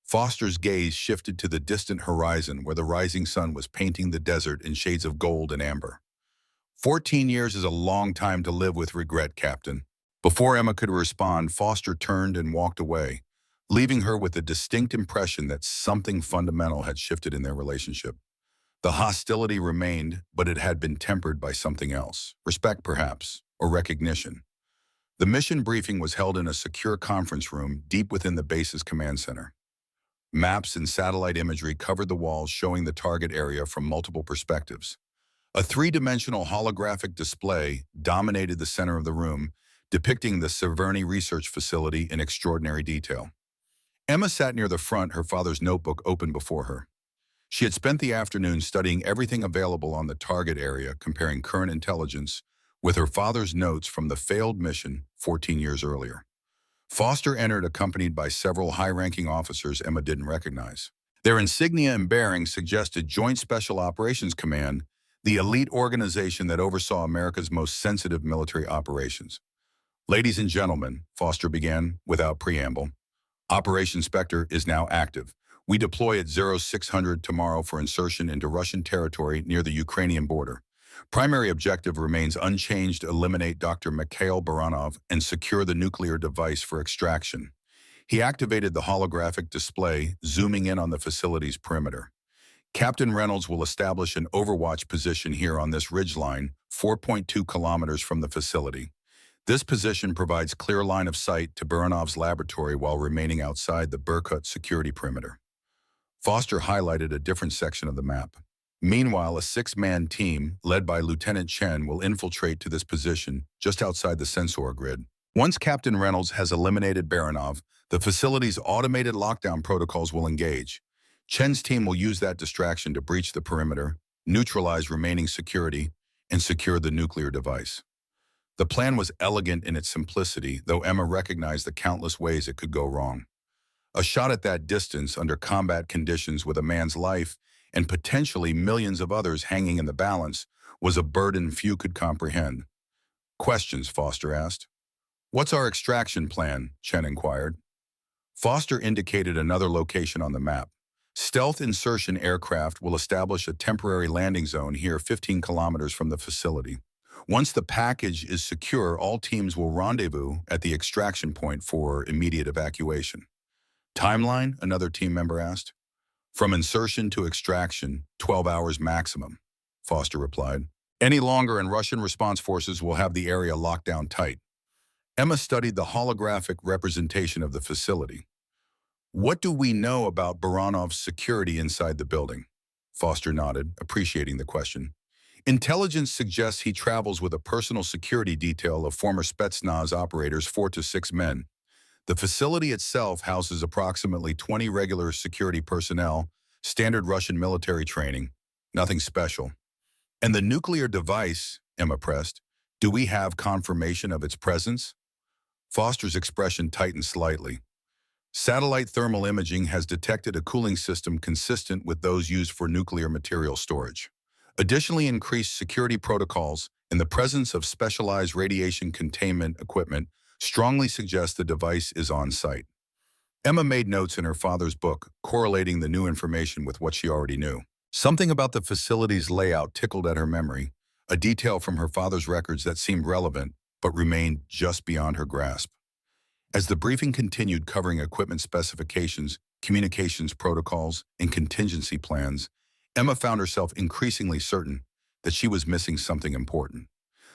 Foster's gaze shifted to the distant horizon where the rising sun was painting the desert in shades of gold and amber. 14 years is a long time to live with regret, Captain. Before Emma could respond, Foster turned and walked away, leaving her with a distinct impression that something fundamental had shifted in their relationship. The hostility remained, but it had been tempered by something else. Respect, perhaps, or recognition. The mission briefing was held in a secure conference room deep within the base's command center. Maps and satellite imagery covered the walls, showing the target area from multiple perspectives. A three-dimensional holographic display dominated the center of the room, depicting the Severny Research Facility in extraordinary detail. Emma sat near the front, her father's notebook open before her. She had spent the afternoon studying everything available on the target area, comparing current intelligence with her father's notes from the failed mission 14 years earlier. Foster entered, accompanied by several high-ranking officers Emma didn't recognize. Their insignia and bearings suggested Joint Special Operations Command, the elite organization that oversaw America's most sensitive military operations. Ladies and gentlemen, Foster began without preamble, Operation Spectre is now active. We deploy at 0600 tomorrow for insertion into Russian territory near the Ukrainian border. Primary objective remains unchanged: eliminate Dr. Mikhail Baranov and secure the nuclear device for extraction. He activated the holographic display, zooming in on the facility's perimeter. Captain Reynolds will establish an overwatch position here on this ridgeline, 4.2 kilometers from the facility. This position provides clear line of sight to Buranov's laboratory while remaining outside the Burkut security perimeter. Foster highlighted a different section of the map. Meanwhile, a six-man team, led by Lieutenant Chen, will infiltrate to this position just outside the sensor grid. Once Captain Reynolds has eliminated Baranov, the facility's automated lockdown protocols will engage. Chen's team will use that distraction to breach the perimeter, neutralize remaining security, and secure the nuclear device. The plan was elegant in its simplicity, though Emma recognized the countless ways it could go wrong. A shot at that distance under combat conditions with a man's life and potentially millions of others hanging in the balance was a burden few could comprehend. Questions, Foster asked. What's our extraction plan? Chen inquired. Foster indicated another location on the map. Stealth insertion aircraft will establish a temporary landing zone here 15 kilometers from the facility. Once the package is secure, all teams will rendezvous at the extraction point for immediate evacuation. Timeline? Another team member asked. From insertion to extraction, 12 hours maximum, Foster replied. Any longer and Russian response forces will have the area locked down tight. Emma studied the holographic representation of the facility. What do we know about Baranov's security inside the building? Foster nodded, appreciating the question. Intelligence suggests he travels with a personal security detail of former Spetsnaz operators, 4 to 6 men. The facility itself houses approximately 20 regular security personnel, standard Russian military training, nothing special. And the nuclear device, Emma pressed, do we have confirmation of its presence? Foster's expression tightened slightly. Satellite thermal imaging has detected a cooling system consistent with those used for nuclear material storage. Additionally, increased security protocols in the presence of specialized radiation containment equipment strongly suggest the device is on site. Emma made notes in her father's book, correlating the new information with what she already knew. Something about the facility's layout tickled at her memory, a detail from her father's records that seemed relevant but remained just beyond her grasp. As the briefing continued, covering equipment specifications, communications protocols, and contingency plans, Emma found herself increasingly certain that she was missing something important.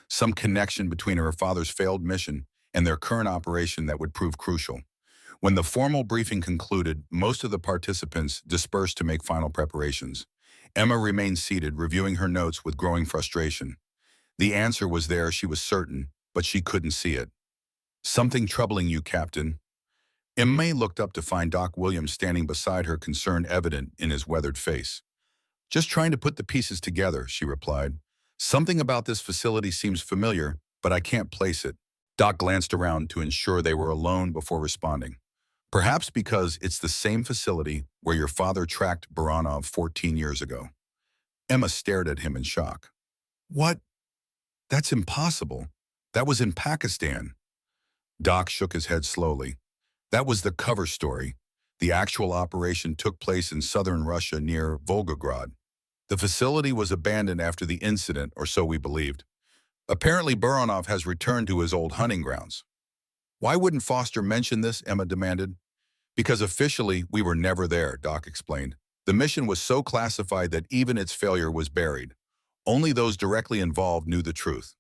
Some connection between her father's failed mission and their current operation that would prove crucial. When the formal briefing concluded, most of the participants dispersed to make final preparations. Emma remained seated, reviewing her notes with growing frustration. The answer was there, she was certain, but she couldn't see it. Something troubling you, Captain? Emma looked up to find Doc Williams standing beside her, concern evident in his weathered face. Just trying to put the pieces together, she replied. Something about this facility seems familiar, but I can't place it. Doc glanced around to ensure they were alone before responding. Perhaps because it's the same facility where your father tracked Baranov 14 years ago. Emma stared at him in shock. What? That's impossible. That was in Pakistan. Doc shook his head slowly. That was the cover story. The actual operation took place in southern Russia near Volgograd. The facility was abandoned after the incident, or so we believed. Apparently, Baranov has returned to his old hunting grounds. Why wouldn't Foster mention this? Emma demanded. Because officially, we were never there, Doc explained. The mission was so classified that even its failure was buried. Only those directly involved knew the truth.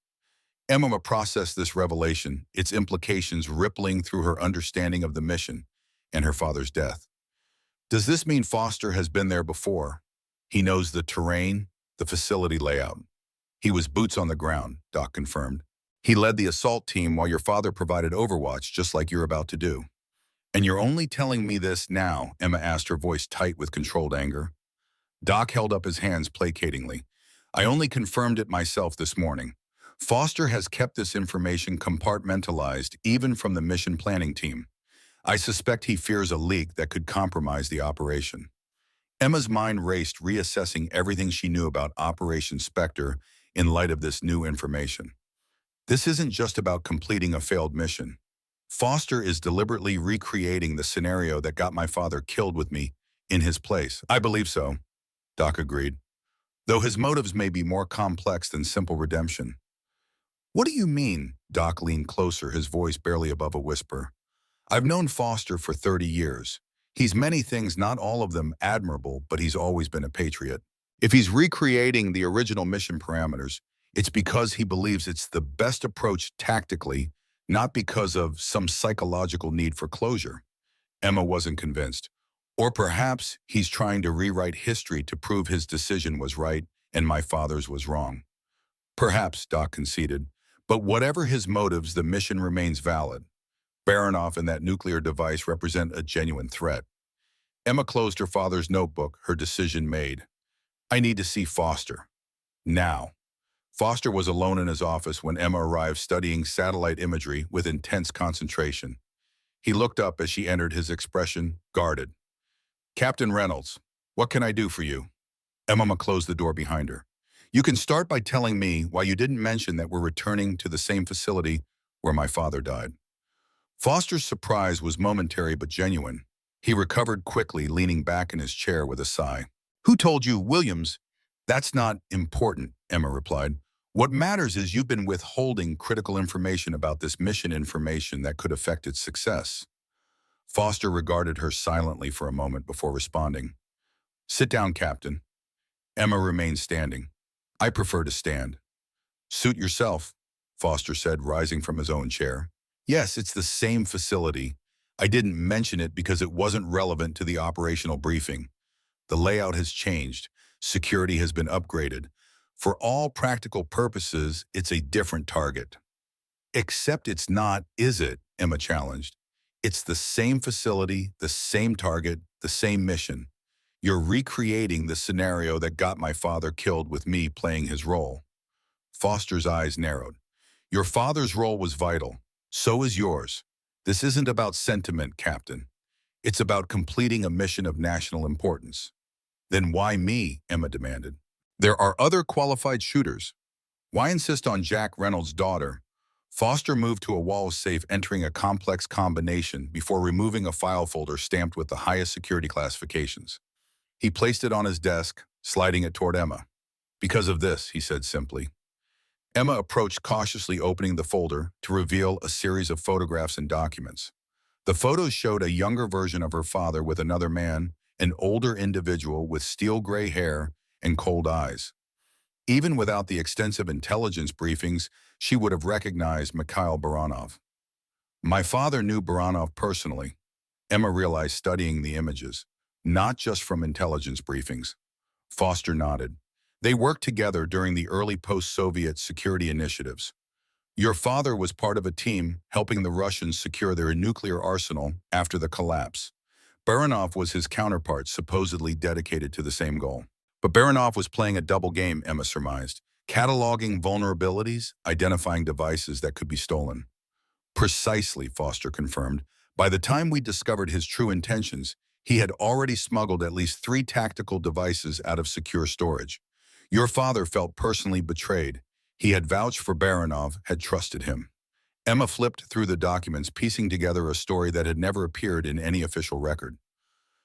Emma processed this revelation, its implications rippling through her understanding of the mission and her father's death. Does this mean Foster has been there before? He knows the terrain, the facility layout. He was boots on the ground, Doc confirmed. He led the assault team while your father provided overwatch, just like you're about to do. And you're only telling me this now, Emma asked, her voice tight with controlled anger. Doc held up his hands placatingly. I only confirmed it myself this morning. Foster has kept this information compartmentalized, even from the mission planning team. I suspect he fears a leak that could compromise the operation. Emma's mind raced, reassessing everything she knew about Operation Spectre in light of this new information. This isn't just about completing a failed mission. Foster is deliberately recreating the scenario that got my father killed with me in his place. I believe so, Doc agreed, though his motives may be more complex than simple redemption. What do you mean? Doc leaned closer, his voice barely above a whisper. I've known Foster for 30 years. He's many things, not all of them admirable, but he's always been a patriot. If he's recreating the original mission parameters, it's because he believes it's the best approach tactically, not because of some psychological need for closure. Emma wasn't convinced. Or perhaps he's trying to rewrite history to prove his decision was right and my father's was wrong. Perhaps, Doc conceded. But whatever his motives, the mission remains valid. Baronoff and that nuclear device represent a genuine threat. Emma closed her father's notebook, her decision made. I need to see Foster. Now. Foster was alone in his office when Emma arrived, studying satellite imagery with intense concentration. He looked up as she entered, his expression guarded. Captain Reynolds, what can I do for you? Emma closed the door behind her. You can start by telling me why you didn't mention that we're returning to the same facility where my father died. Foster's surprise was momentary but genuine. He recovered quickly, leaning back in his chair with a sigh. Who told you, Williams? That's not important, Emma replied. What matters is you've been withholding critical information about this mission, information that could affect its success. Foster regarded her silently for a moment before responding. Sit down, Captain. Emma remained standing. I prefer to stand. Suit yourself, Foster said, rising from his own chair. Yes, it's the same facility. I didn't mention it because it wasn't relevant to the operational briefing. The layout has changed. Security has been upgraded. For all practical purposes, it's a different target. Except it's not, is it? Emma challenged. It's the same facility, the same target, the same mission. You're recreating the scenario that got my father killed with me playing his role. Foster's eyes narrowed. Your father's role was vital. So is yours. This isn't about sentiment, Captain. It's about completing a mission of national importance. Then why me? Emma demanded. There are other qualified shooters. Why insist on Jack Reynolds' daughter? Foster moved to a wall safe, entering a complex combination before removing a file folder stamped with the highest security classifications. He placed it on his desk, sliding it toward Emma. Because of this, he said simply. Emma approached, cautiously opening the folder to reveal a series of photographs and documents. The photos showed a younger version of her father with another man, an older individual with steel gray hair and cold eyes. Even without the extensive intelligence briefings, she would have recognized Mikhail Baranov. My father knew Baranov personally, Emma realized studying the images, not just from intelligence briefings. Foster nodded. They worked together during the early post-Soviet security initiatives. Your father was part of a team helping the Russians secure their nuclear arsenal after the collapse. Baranov was his counterpart, supposedly dedicated to the same goal. But Baranov was playing a double game, Emma surmised, cataloging vulnerabilities, identifying devices that could be stolen. Precisely, Foster confirmed. By the time we discovered his true intentions, he had already smuggled at least 3 tactical devices out of secure storage. Your father felt personally betrayed. He had vouched for Baranov, had trusted him. Emma flipped through the documents, piecing together a story that had never appeared in any official record.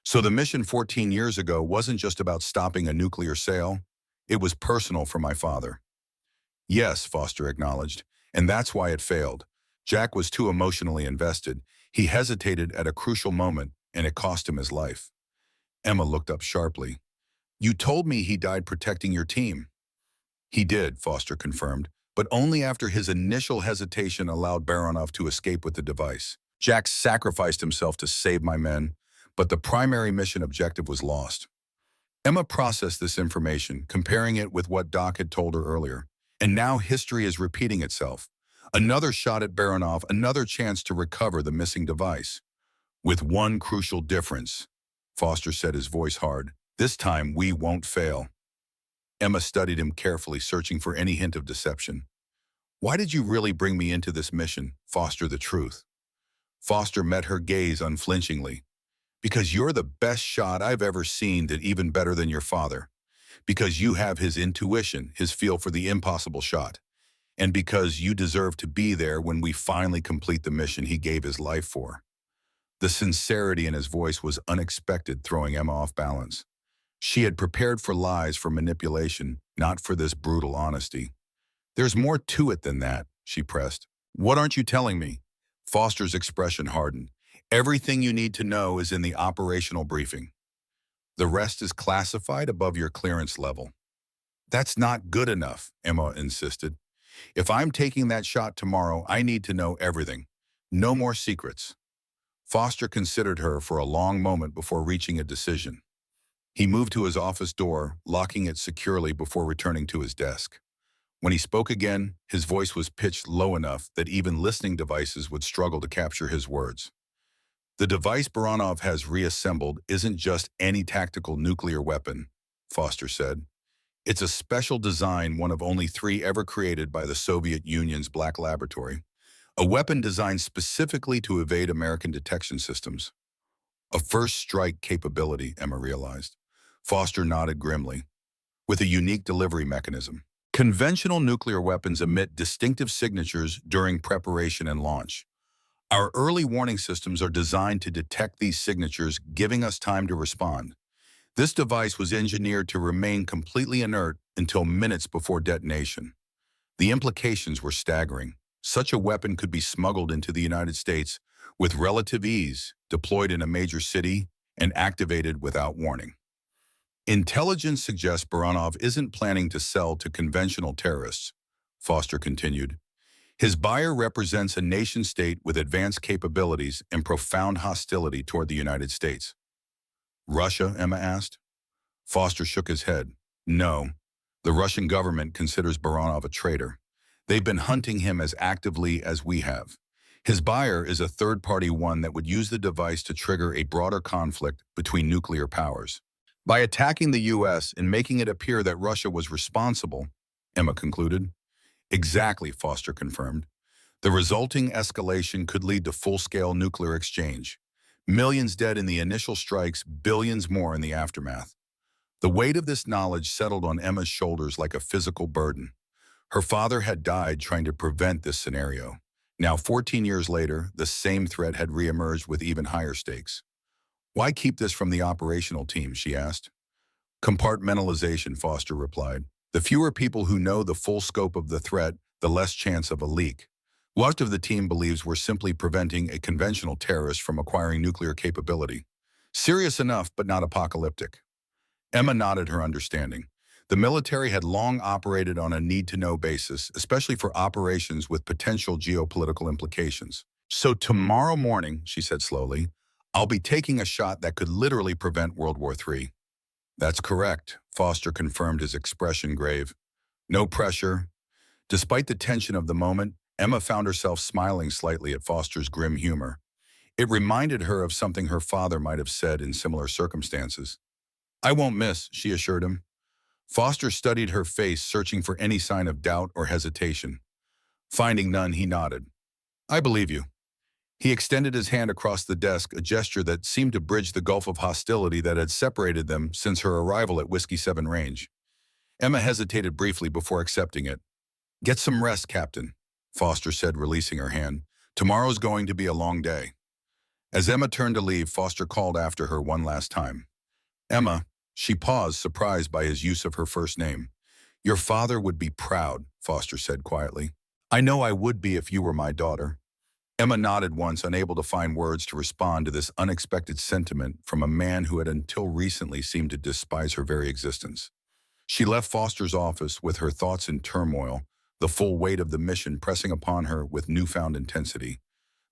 So the mission 14 years ago wasn't just about stopping a nuclear sale. It was personal for my father. Yes, Foster acknowledged, and that's why it failed. Jack was too emotionally invested. He hesitated at a crucial moment, and it cost him his life. Emma looked up sharply. You told me he died protecting your team. He did, Foster confirmed, but only after his initial hesitation allowed Baranov to escape with the device. Jack sacrificed himself to save my men, but the primary mission objective was lost. Emma processed this information, comparing it with what Doc had told her earlier. And now history is repeating itself. Another shot at Baranov, another chance to recover the missing device. With one crucial difference, Foster said, his voice hard. This time we won't fail. Emma studied him carefully, searching for any hint of deception. Why did you really bring me into this mission, Foster, the truth? Foster met her gaze unflinchingly. Because you're the best shot I've ever seen, that even better than your father. Because you have his intuition, his feel for the impossible shot. And because you deserve to be there when we finally complete the mission he gave his life for. The sincerity in his voice was unexpected, throwing Emma off balance. She had prepared for lies, for manipulation, not for this brutal honesty. There's more to it than that, she pressed. What aren't you telling me? Foster's expression hardened. Everything you need to know is in the operational briefing. The rest is classified above your clearance level. That's not good enough, Emma insisted. If I'm taking that shot tomorrow, I need to know everything. No more secrets. Foster considered her for a long moment before reaching a decision. He moved to his office door, locking it securely before returning to his desk. When he spoke again, his voice was pitched low enough that even listening devices would struggle to capture his words. The device Baranov has reassembled isn't just any tactical nuclear weapon, Foster said. It's a special design, one of only 3 ever created by the Soviet Union's Black Laboratory. A weapon designed specifically to evade American detection systems. A first strike capability, Emma realized. Foster nodded grimly. With a unique delivery mechanism. Conventional nuclear weapons emit distinctive signatures during preparation and launch. Our early warning systems are designed to detect these signatures, giving us time to respond. This device was engineered to remain completely inert until minutes before detonation. The implications were staggering. Such a weapon could be smuggled into the United States with relative ease, deployed in a major city, and activated without warning. Intelligence suggests Baranov isn't planning to sell to conventional terrorists, Foster continued. His buyer represents a nation-state with advanced capabilities and profound hostility toward the United States. Russia, Emma asked. Foster shook his head. No, the Russian government considers Baranov a traitor. They've been hunting him as actively as we have. His buyer is a third-party, one that would use the device to trigger a broader conflict between nuclear powers. By attacking the U.S. and making it appear that Russia was responsible, Emma concluded. Exactly, Foster confirmed. The resulting escalation could lead to full-scale nuclear exchange. Millions dead in the initial strikes, billions more in the aftermath. The weight of this knowledge settled on Emma's shoulders like a physical burden. Her father had died trying to prevent this scenario. Now, 14 years later, the same threat had reemerged with even higher stakes. Why keep this from the operational team, she asked. Compartmentalization, Foster replied. The fewer people who know the full scope of the threat, the less chance of a leak. Most of the team believes we're simply preventing a conventional terrorist from acquiring nuclear capability. Serious enough, but not apocalyptic. Emma nodded her understanding. The military had long operated on a need-to-know basis, especially for operations with potential geopolitical implications. So tomorrow morning, she said slowly, I'll be taking a shot that could literally prevent World War III. That's correct, Foster confirmed, his expression grave. No pressure. Despite the tension of the moment, Emma found herself smiling slightly at Foster's grim humor. It reminded her of something her father might have said in similar circumstances. I won't miss, she assured him. Foster studied her face, searching for any sign of doubt or hesitation. Finding none, he nodded. I believe you. He extended his hand across the desk, a gesture that seemed to bridge the gulf of hostility that had separated them since her arrival at Whiskey 7 Range. Emma hesitated briefly before accepting it. Get some rest, Captain, Foster said, releasing her hand. Tomorrow's going to be a long day. As Emma turned to leave, Foster called after her one last time. Emma, she paused, surprised by his use of her first name. Your father would be proud, Foster said quietly. I know I would be if you were my daughter. Emma nodded once, unable to find words to respond to this unexpected sentiment from a man who had until recently seemed to despise her very existence. She left Foster's office with her thoughts in turmoil, the full weight of the mission pressing upon her with newfound intensity.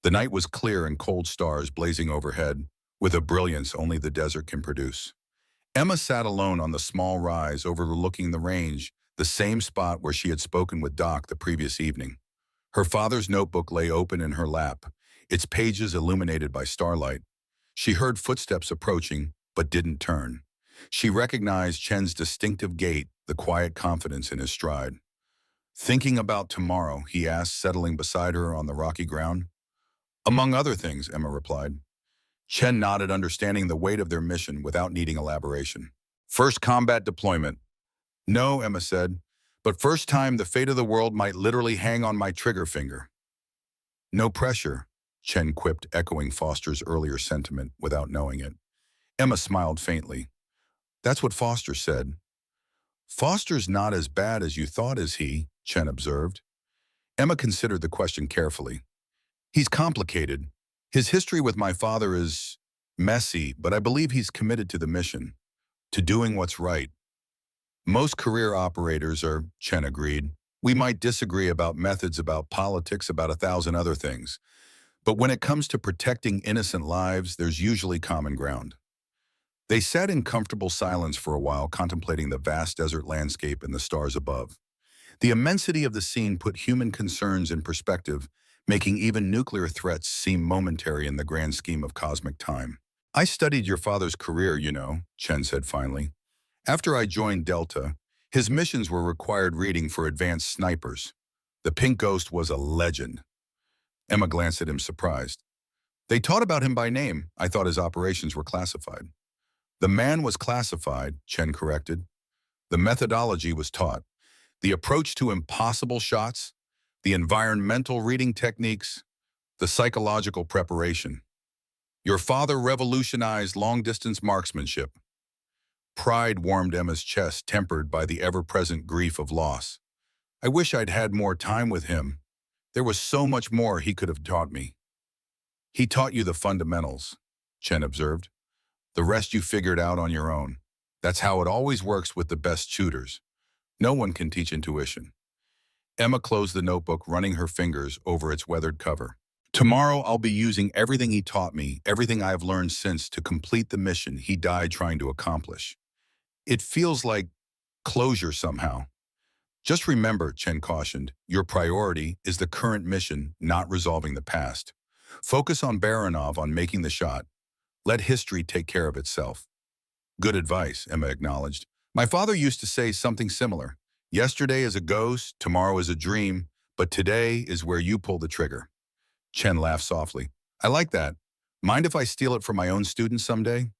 The night was clear and cold stars blazing overhead, with a brilliance only the desert can produce. Emma sat alone on the small rise overlooking the range, the same spot where she had spoken with Doc the previous evening. Her father's notebook lay open in her lap, its pages illuminated by starlight. She heard footsteps approaching, but didn't turn. She recognized Chen's distinctive gait, the quiet confidence in his stride. Thinking about tomorrow, he asked, settling beside her on the rocky ground. Among other things, Emma replied. Chen nodded, understanding the weight of their mission without needing elaboration. First combat deployment. No, Emma said, but first time the fate of the world might literally hang on my trigger finger. No pressure, Chen quipped, echoing Foster's earlier sentiment without knowing it. Emma smiled faintly. That's what Foster said. Foster's not as bad as you thought, is he? Chen observed. Emma considered the question carefully. He's complicated. His history with my father is messy, but I believe he's committed to the mission, to doing what's right. Most career operators are, Chen agreed. We might disagree about methods, about politics, about 1,000 other things. But when it comes to protecting innocent lives, there's usually common ground. They sat in comfortable silence for a while, contemplating the vast desert landscape and the stars above. The immensity of the scene put human concerns in perspective, making even nuclear threats seem momentary in the grand scheme of cosmic time. I studied your father's career, you know, Chen said finally. After I joined Delta, his missions were required reading for advanced snipers. The Pink Ghost was a legend. Emma glanced at him surprised. They taught about him by name. I thought his operations were classified. The man was classified, Chen corrected. The methodology was taught. The approach to impossible shots, the environmental reading techniques, the psychological preparation. Your father revolutionized long-distance marksmanship. Pride warmed Emma's chest, tempered by the ever-present grief of loss. I wish I'd had more time with him. There was so much more he could have taught me. He taught you the fundamentals, Chen observed. The rest you figured out on your own. That's how it always works with the best shooters. No one can teach intuition. Emma closed the notebook, running her fingers over its weathered cover. Tomorrow I'll be using everything he taught me, everything I've learned since, to complete the mission he died trying to accomplish. It feels like closure somehow. Just remember, Chen cautioned, your priority is the current mission, not resolving the past. Focus on Baranov, on making the shot. Let history take care of itself. Good advice, Emma acknowledged. My father used to say something similar. Yesterday is a ghost, tomorrow is a dream, but today is where you pull the trigger. Chen laughed softly. I like that. Mind if I steal it from my own students someday?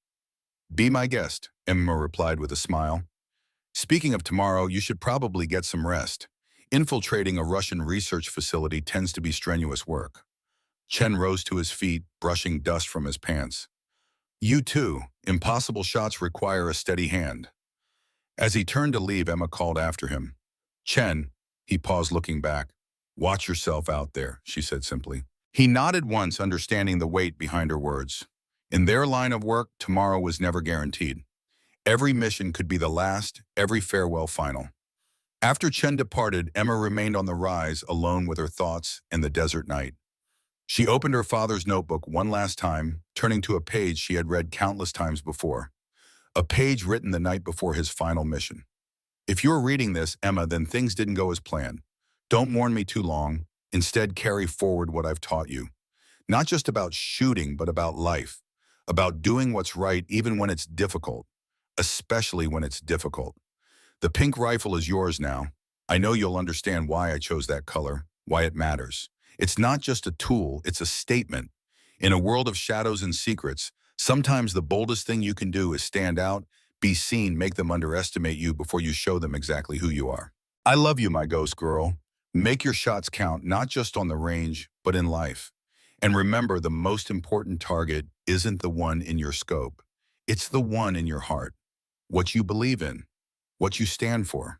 Be my guest, Emma replied with a smile. Speaking of tomorrow, you should probably get some rest. Infiltrating a Russian research facility tends to be strenuous work. Chen rose to his feet, brushing dust from his pants. You too. Impossible shots require a steady hand. As he turned to leave, Emma called after him. Chen, he paused, looking back. Watch yourself out there, she said simply. He nodded once, understanding the weight behind her words. In their line of work, tomorrow was never guaranteed. Every mission could be the last, every farewell final. After Chen departed, Emma remained on the rise, alone with her thoughts and the desert night. She opened her father's notebook one last time, turning to a page she had read countless times before. A page written the night before his final mission. If you're reading this, Emma, then things didn't go as planned. Don't mourn me too long. Instead, carry forward what I've taught you. Not just about shooting, but about life. About doing what's right even when it's difficult. Especially when it's difficult. The pink rifle is yours now. I know you'll understand why I chose that color, why it matters. It's not just a tool, it's a statement. In a world of shadows and secrets, sometimes the boldest thing you can do is stand out, be seen, make them underestimate you before you show them exactly who you are. I love you, my ghost girl. Make your shots count, not just on the range, but in life. And remember, the most important target isn't the one in your scope. It's the one in your heart. What you believe in, what you stand for,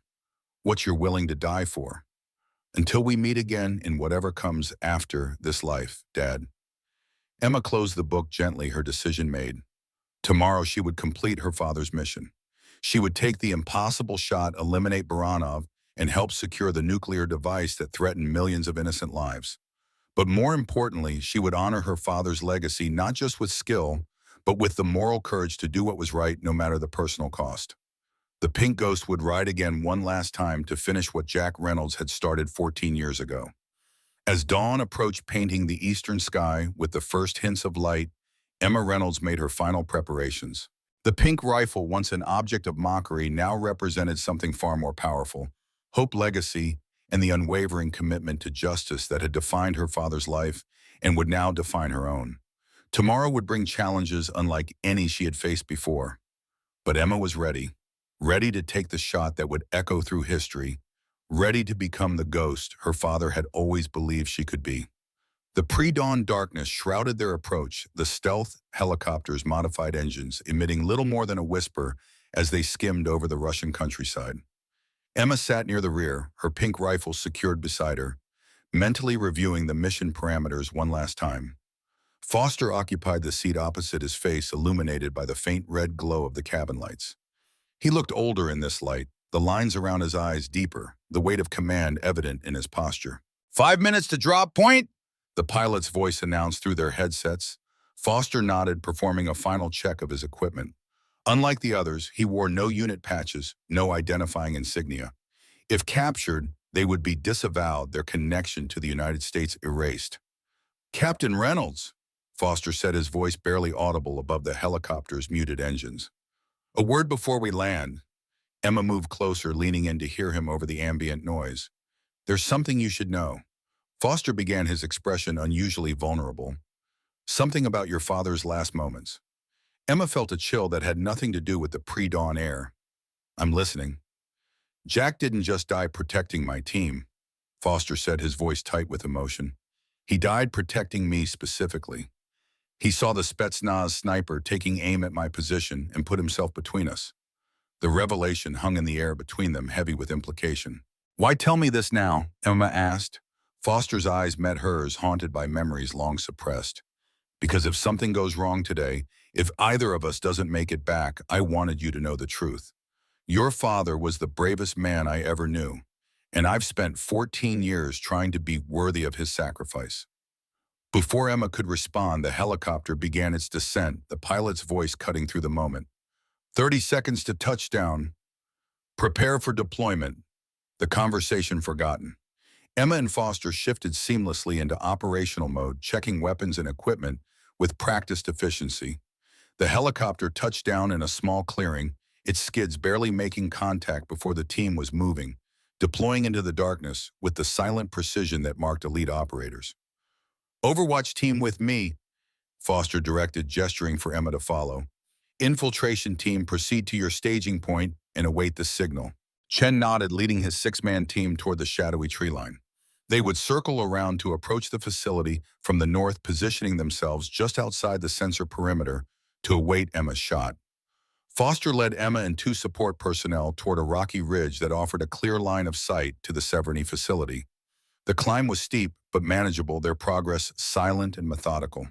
what you're willing to die for. Until we meet again in whatever comes after this life, Dad. Emma closed the book gently, her decision made. Tomorrow she would complete her father's mission. She would take the impossible shot, eliminate Baranov, and help secure the nuclear device that threatened millions of innocent lives. But more importantly, she would honor her father's legacy not just with skill, but with the moral courage to do what was right no matter the personal cost. The Pink Ghost would ride again one last time to finish what Jack Reynolds had started 14 years ago. As dawn approached, painting the eastern sky with the first hints of light, Emma Reynolds made her final preparations. The pink rifle, once an object of mockery, now represented something far more powerful: hope, legacy, and the unwavering commitment to justice that had defined her father's life and would now define her own. Tomorrow would bring challenges unlike any she had faced before. But Emma was ready. Ready to take the shot that would echo through history, ready to become the ghost her father had always believed she could be. The pre-dawn darkness shrouded their approach, the stealth helicopter's modified engines emitting little more than a whisper as they skimmed over the Russian countryside. Emma sat near the rear, her pink rifle secured beside her, mentally reviewing the mission parameters one last time. Foster occupied the seat opposite his face, illuminated by the faint red glow of the cabin lights. He looked older in this light, the lines around his eyes deeper, the weight of command evident in his posture. 5 minutes to drop point, the pilot's voice announced through their headsets. Foster nodded, performing a final check of his equipment. Unlike the others, he wore no unit patches, no identifying insignia. If captured, they would be disavowed, their connection to the United States erased. Captain Reynolds, Foster said, his voice barely audible above the helicopter's muted engines. A word before we land. Emma moved closer, leaning in to hear him over the ambient noise. There's something you should know. Foster began, his expression unusually vulnerable. Something about your father's last moments. Emma felt a chill that had nothing to do with the pre-dawn air. I'm listening. Jack didn't just die protecting my team, Foster said, his voice tight with emotion. He died protecting me specifically. He saw the Spetsnaz sniper taking aim at my position and put himself between us. The revelation hung in the air between them, heavy with implication. Why tell me this now? Emma asked. Foster's eyes met hers, haunted by memories long suppressed. Because if something goes wrong today, if either of us doesn't make it back, I wanted you to know the truth. Your father was the bravest man I ever knew, and I've spent 14 years trying to be worthy of his sacrifice. Before Emma could respond, the helicopter began its descent, the pilot's voice cutting through the moment. 30 seconds to touchdown. Prepare for deployment. The conversation forgotten. Emma and Foster shifted seamlessly into operational mode, checking weapons and equipment with practiced efficiency. The helicopter touched down in a small clearing, its skids barely making contact before the team was moving, deploying into the darkness with the silent precision that marked elite operators. Overwatch team with me, Foster directed, gesturing for Emma to follow. Infiltration team, proceed to your staging point and await the signal. Chen nodded, leading his 6-man team toward the shadowy tree line. They would circle around to approach the facility from the north, positioning themselves just outside the sensor perimeter to await Emma's shot. Foster led Emma and 2 support personnel toward a rocky ridge that offered a clear line of sight to the Severny facility. The climb was steep but manageable, their progress silent and methodical.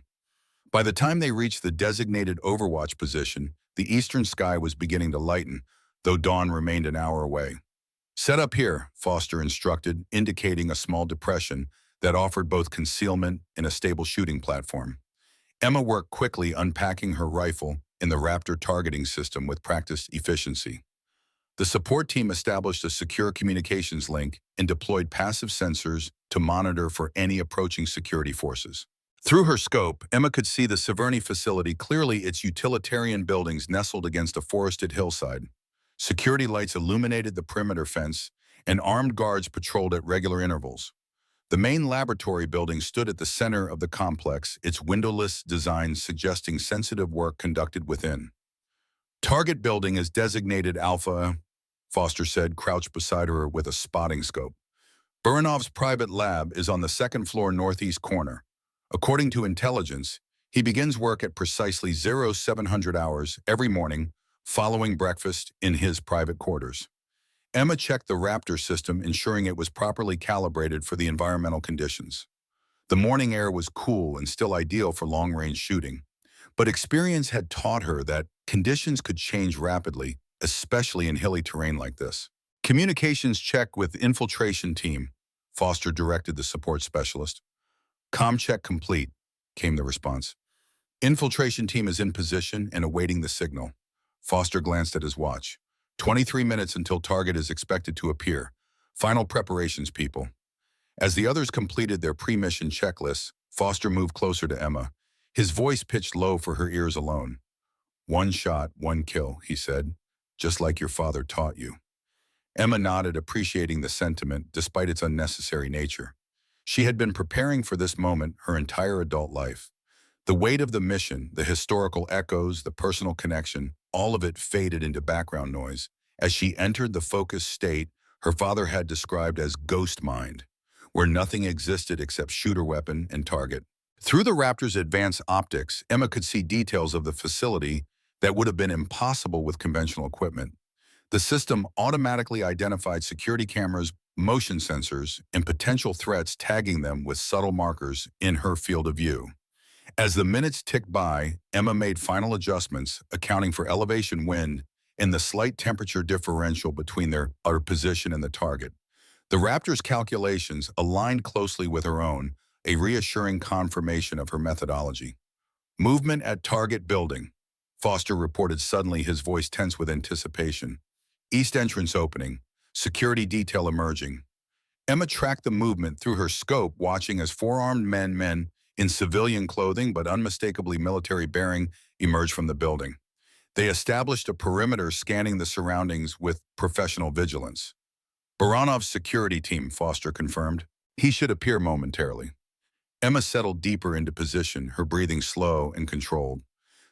By the time they reached the designated Overwatch position, the eastern sky was beginning to lighten, though dawn remained an hour away. Set up here, Foster instructed, indicating a small depression that offered both concealment and a stable shooting platform. Emma worked quickly, unpacking her rifle in the Raptor targeting system with practiced efficiency. The support team established a secure communications link and deployed passive sensors to monitor for any approaching security forces. Through her scope, Emma could see the Severny facility clearly, its utilitarian buildings nestled against a forested hillside. Security lights illuminated the perimeter fence, and armed guards patrolled at regular intervals. The main laboratory building stood at the center of the complex, its windowless design suggesting sensitive work conducted within. Target building is designated Alpha, Foster said, crouched beside her with a spotting scope. Buranov's private lab is on the 2nd floor northeast corner. According to intelligence, he begins work at precisely 0700 hours every morning, following breakfast in his private quarters. Emma checked the Raptor system, ensuring it was properly calibrated for the environmental conditions. The morning air was cool and still ideal for long-range shooting, but experience had taught her that conditions could change rapidly, especially in hilly terrain like this. Communications check with infiltration team, Foster directed the support specialist. Comm check complete, came the response. Infiltration team is in position and awaiting the signal. Foster glanced at his watch. 23 minutes until target is expected to appear. Final preparations, people. As the others completed their pre-mission checklists, Foster moved closer to Emma, his voice pitched low for her ears alone. 1 shot, 1 kill, he said, just like your father taught you. Emma nodded, appreciating the sentiment despite its unnecessary nature. She had been preparing for this moment her entire adult life. The weight of the mission, the historical echoes, the personal connection, all of it faded into background noise as she entered the focused state her father had described as ghost mind, where nothing existed except shooter weapon and target. Through the Raptor's advanced optics, Emma could see details of the facility that would have been impossible with conventional equipment. The system automatically identified security cameras, motion sensors, and potential threats, tagging them with subtle markers in her field of view. As the minutes ticked by, Emma made final adjustments, accounting for elevation wind and the slight temperature differential between their position and the target. The Raptors' calculations aligned closely with her own, a reassuring confirmation of her methodology. Movement at target building. Foster reported suddenly, his voice tense with anticipation. East entrance opening. Security detail emerging. Emma tracked the movement through her scope, watching as four-armed men in civilian clothing but unmistakably military bearing emerged from the building. They established a perimeter, scanning the surroundings with professional vigilance. Baranov's security team, Foster confirmed. He should appear momentarily. Emma settled deeper into position, her breathing slow and controlled.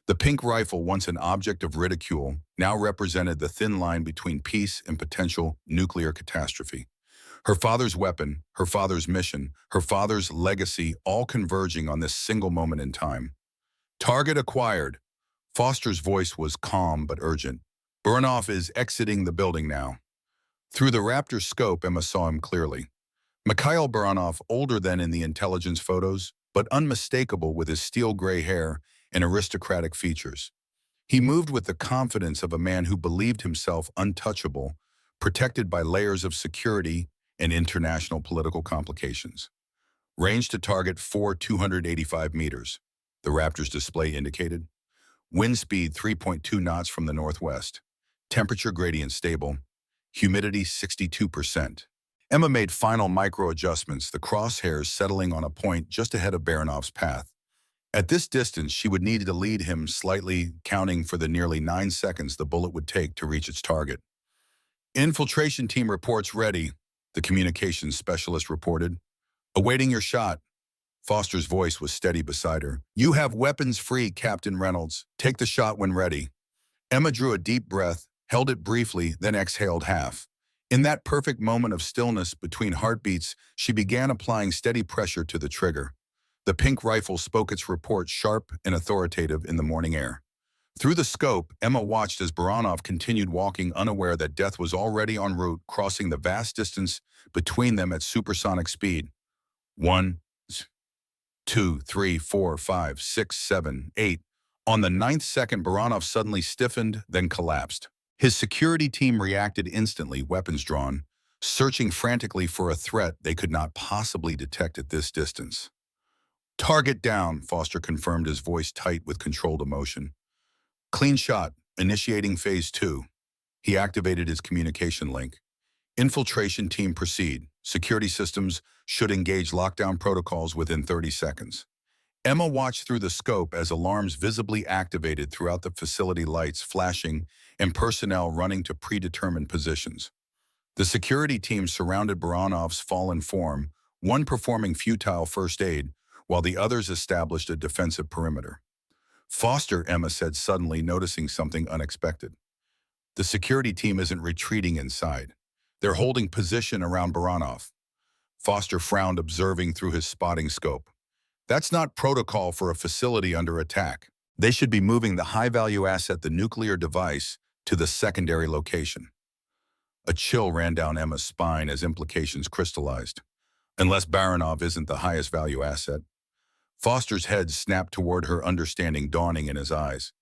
The pink rifle, once an object of ridicule, now represented the thin line between peace and potential nuclear catastrophe. Her father's weapon, her father's mission, her father's legacy, all converging on this single moment in time. Target acquired. Foster's voice was calm but urgent. Baranov is exiting the building now. Through the Raptor's scope, Emma saw him clearly. Mikhail Baranov, older than in the intelligence photos, but unmistakable with his steel gray hair and aristocratic features. He moved with the confidence of a man who believed himself untouchable, protected by layers of security and international political complications. Range to target 285 meters, the Raptor's display indicated. Wind speed 3.2 knots from the northwest. Temperature gradient stable. Humidity 62%. Emma made final micro-adjustments, the crosshairs settling on a point just ahead of Baranov's path. At this distance, she would need to lead him slightly, counting for the nearly 9 seconds the bullet would take to reach its target. Infiltration team reports ready, the communications specialist reported. Awaiting your shot. Foster's voice was steady beside her. You have weapons free, Captain Reynolds. Take the shot when ready. Emma drew a deep breath, held it briefly, then exhaled half. In that perfect moment of stillness between heartbeats, she began applying steady pressure to the trigger. The pink rifle spoke its report, sharp and authoritative, in the morning air. Through the scope, Emma watched as Baranov continued walking, unaware that death was already en route, crossing the vast distance between them at supersonic speed. 1, 2, 3, 4, 5, 6, 7, 8. On the 9th second, Baranov suddenly stiffened, then collapsed. His security team reacted instantly, weapons drawn, searching frantically for a threat they could not possibly detect at this distance. Target down, Foster confirmed, his voice tight with controlled emotion. Clean shot, initiating phase 2. He activated his communication link. Infiltration team proceed. Security systems should engage lockdown protocols within 30 seconds. Emma watched through the scope as alarms visibly activated throughout the facility, lights flashing and personnel running to predetermined positions. The security team surrounded Baranov's fallen form, one performing futile first aid, while the others established a defensive perimeter. Foster, Emma said suddenly, noticing something unexpected. The security team isn't retreating inside. They're holding position around Baranov. Foster frowned, observing through his spotting scope. That's not protocol for a facility under attack. They should be moving the high-value asset, the nuclear device, to the secondary location. A chill ran down Emma's spine as implications crystallized. Unless Baranov isn't the highest value asset. Foster's head snapped toward her, understanding dawning in his eyes.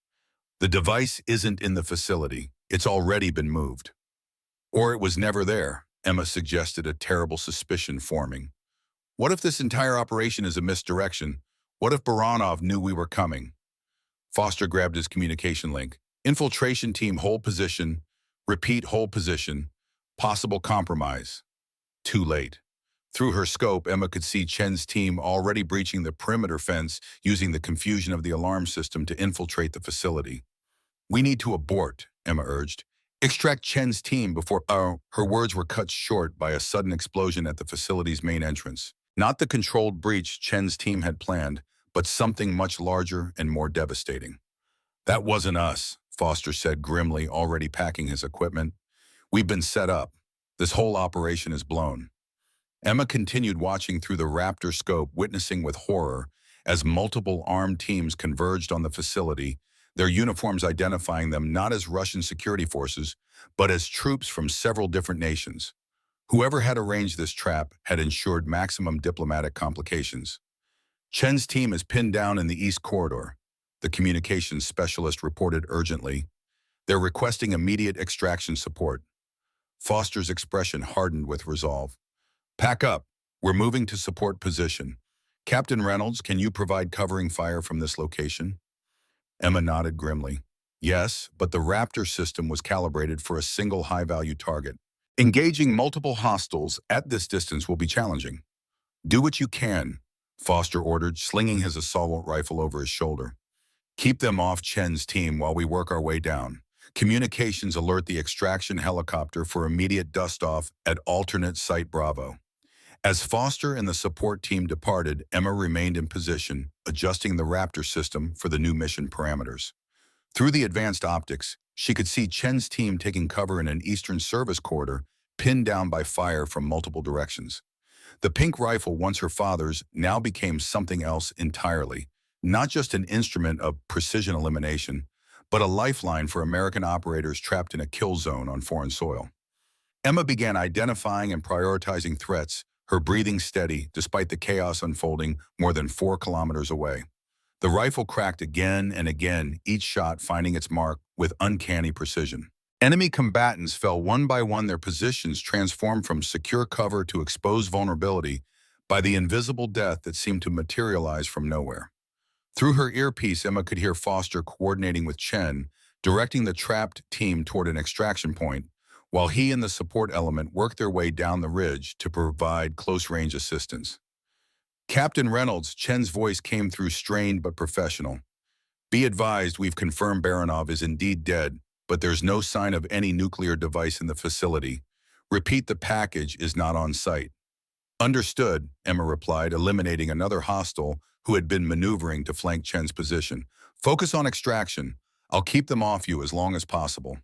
The device isn't in the facility. It's already been moved. Or it was never there, Emma suggested, a terrible suspicion forming. What if this entire operation is a misdirection? What if Baranov knew we were coming? Foster grabbed his communication link. Infiltration team, hold position. Repeat, hold position. Possible compromise. Too late. Through her scope, Emma could see Chen's team already breaching the perimeter fence, using the confusion of the alarm system to infiltrate the facility. We need to abort, Emma urged. Extract Chen's team before— Her words were cut short by a sudden explosion at the facility's main entrance. Not the controlled breach Chen's team had planned, but something much larger and more devastating. That wasn't us, Foster said grimly, already packing his equipment. We've been set up. This whole operation is blown. Emma continued watching through the Raptor scope, witnessing with horror as multiple armed teams converged on the facility, their uniforms identifying them not as Russian security forces, but as troops from several different nations. Whoever had arranged this trap had ensured maximum diplomatic complications. Chen's team is pinned down in the East Corridor. The communications specialist reported urgently. They're requesting immediate extraction support. Foster's expression hardened with resolve. Pack up. We're moving to support position. Captain Reynolds, can you provide covering fire from this location? Emma nodded grimly. Yes, but the Raptor system was calibrated for a single high-value target. Engaging multiple hostiles at this distance will be challenging. Do what you can, Foster ordered, slinging his assault rifle over his shoulder. Keep them off Chen's team while we work our way down. Communications alert the extraction helicopter for immediate dust-off at alternate Site Bravo. As Foster and the support team departed, Emma remained in position, adjusting the Raptor system for the new mission parameters. Through the advanced optics, she could see Chen's team taking cover in an eastern service corridor, pinned down by fire from multiple directions. The pink rifle, once her father's, now became something else entirely, not just an instrument of precision elimination, but a lifeline for American operators trapped in a kill zone on foreign soil. Emma began identifying and prioritizing threats, her breathing steady despite the chaos unfolding more than 4 kilometers away. The rifle cracked again and again, each shot finding its mark with uncanny precision. Enemy combatants fell one by one, their positions transformed from secure cover to exposed vulnerability by the invisible death that seemed to materialize from nowhere. Through her earpiece, Emma could hear Foster coordinating with Chen, directing the trapped team toward an extraction point, while he and the support element worked their way down the ridge to provide close-range assistance. Captain Reynolds, Chen's voice came through strained but professional. Be advised, we've confirmed Baranov is indeed dead, but there's no sign of any nuclear device in the facility. Repeat, the package is not on site. Understood, Emma replied, eliminating another hostile who had been maneuvering to flank Chen's position. Focus on extraction. I'll keep them off you as long as possible.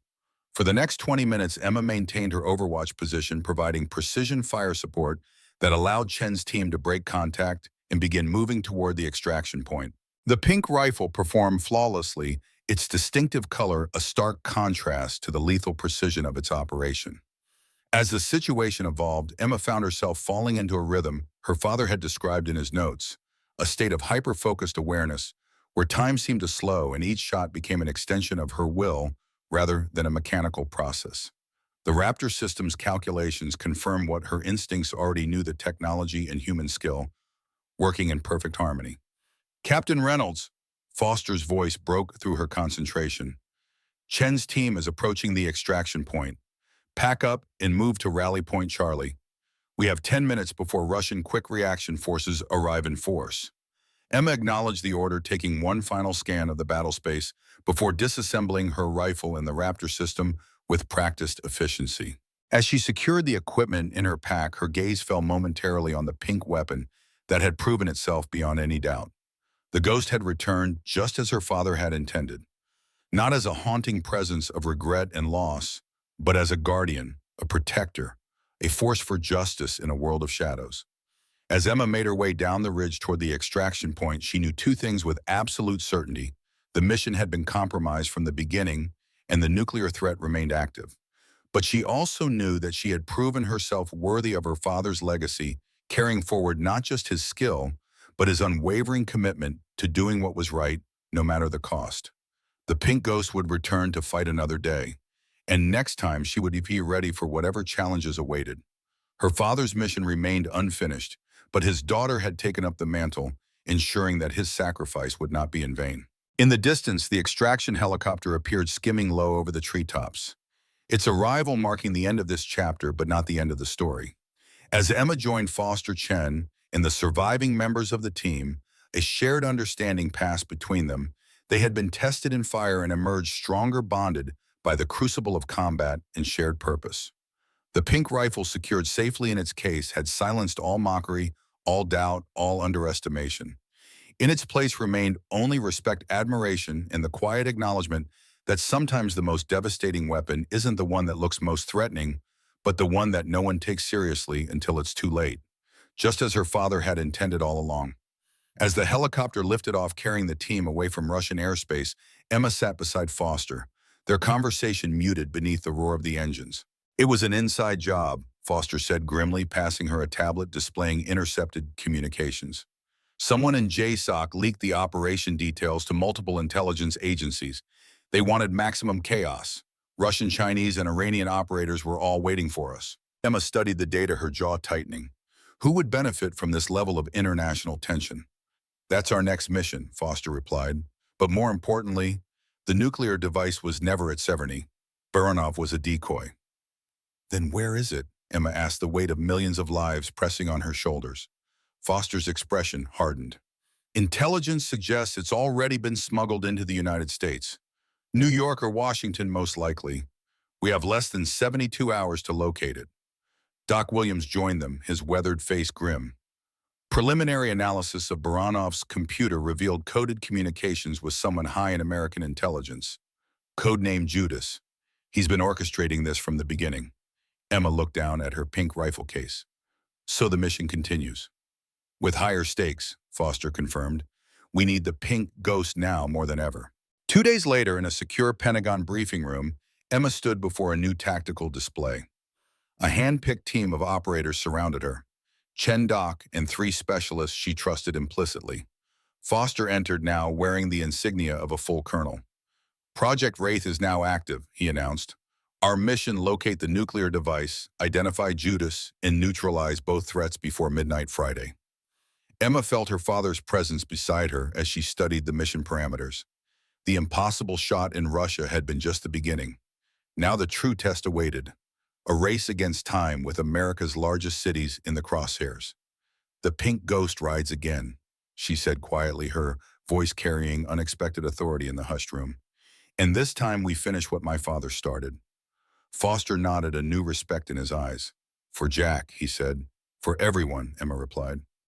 For the next 20 minutes, Emma maintained her overwatch position, providing precision fire support that allowed Chen's team to break contact and begin moving toward the extraction point. The pink rifle performed flawlessly, its distinctive color a stark contrast to the lethal precision of its operation. As the situation evolved, Emma found herself falling into a rhythm her father had described in his notes, a state of hyper-focused awareness where time seemed to slow and each shot became an extension of her will rather than a mechanical process. The Raptor system's calculations confirmed what her instincts already knew: the technology and human skill working in perfect harmony. Captain Reynolds, Foster's voice broke through her concentration. Chen's team is approaching the extraction point. Pack up and move to Rally Point Charlie. We have 10 minutes before Russian quick reaction forces arrive in force. Emma acknowledged the order, taking one final scan of the battle space before disassembling her rifle in the Raptor system with practiced efficiency. As she secured the equipment in her pack, her gaze fell momentarily on the pink weapon that had proven itself beyond any doubt. The ghost had returned just as her father had intended, not as a haunting presence of regret and loss, but as a guardian, a protector, a force for justice in a world of shadows. As Emma made her way down the ridge toward the extraction point, she knew two things with absolute certainty. The mission had been compromised from the beginning, and the nuclear threat remained active. But she also knew that she had proven herself worthy of her father's legacy, carrying forward not just his skill, but his unwavering commitment to doing what was right, no matter the cost. The pink ghost would return to fight another day, and next time she would be ready for whatever challenges awaited. Her father's mission remained unfinished, but his daughter had taken up the mantle, ensuring that his sacrifice would not be in vain. In the distance, the extraction helicopter appeared skimming low over the treetops. Its arrival marking the end of this chapter, but not the end of the story. As Emma joined Foster, Chen, and the surviving members of the team, a shared understanding passed between them. They had been tested in fire and emerged stronger, bonded by the crucible of combat and shared purpose. The pink rifle, secured safely in its case, had silenced all mockery, all doubt, all underestimation. In its place remained only respect, admiration, and the quiet acknowledgement that sometimes the most devastating weapon isn't the one that looks most threatening, but the one that no one takes seriously until it's too late, just as her father had intended all along. As the helicopter lifted off, carrying the team away from Russian airspace, Emma sat beside Foster, their conversation muted beneath the roar of the engines. It was an inside job, Foster said grimly, passing her a tablet displaying intercepted communications. Someone in JSOC leaked the operation details to multiple intelligence agencies. They wanted maximum chaos. Russian, Chinese, and Iranian operators were all waiting for us. Emma studied the data, her jaw tightening. Who would benefit from this level of international tension? That's our next mission, Foster replied. But more importantly, the nuclear device was never at Severny. Baranov was a decoy. Then where is it? Emma asked, the weight of millions of lives pressing on her shoulders. Foster's expression hardened. Intelligence suggests it's already been smuggled into the United States. New York or Washington, most likely. We have less than 72 hours to locate it. Doc Williams joined them, his weathered face grim. Preliminary analysis of Baranov's computer revealed coded communications with someone high in American intelligence. Codenamed Judas. He's been orchestrating this from the beginning. Emma looked down at her pink rifle case. So the mission continues. With higher stakes, Foster confirmed. We need the pink ghost now more than ever. 2 days later, in a secure Pentagon briefing room, Emma stood before a new tactical display. A hand-picked team of operators surrounded her. Chen Doc and 3 specialists she trusted implicitly. Foster entered now wearing the insignia of a full colonel. Project Wraith is now active, he announced. Our mission: locate the nuclear device, identify Judas, and neutralize both threats before midnight Friday. Emma felt her father's presence beside her as she studied the mission parameters. The impossible shot in Russia had been just the beginning. Now the true test awaited. A race against time with America's largest cities in the crosshairs. The pink ghost rides again, she said quietly, her voice carrying unexpected authority in the hushed room. And this time we finish what my father started. Foster nodded, a new respect in his eyes. For Jack, he said. For everyone, Emma replied.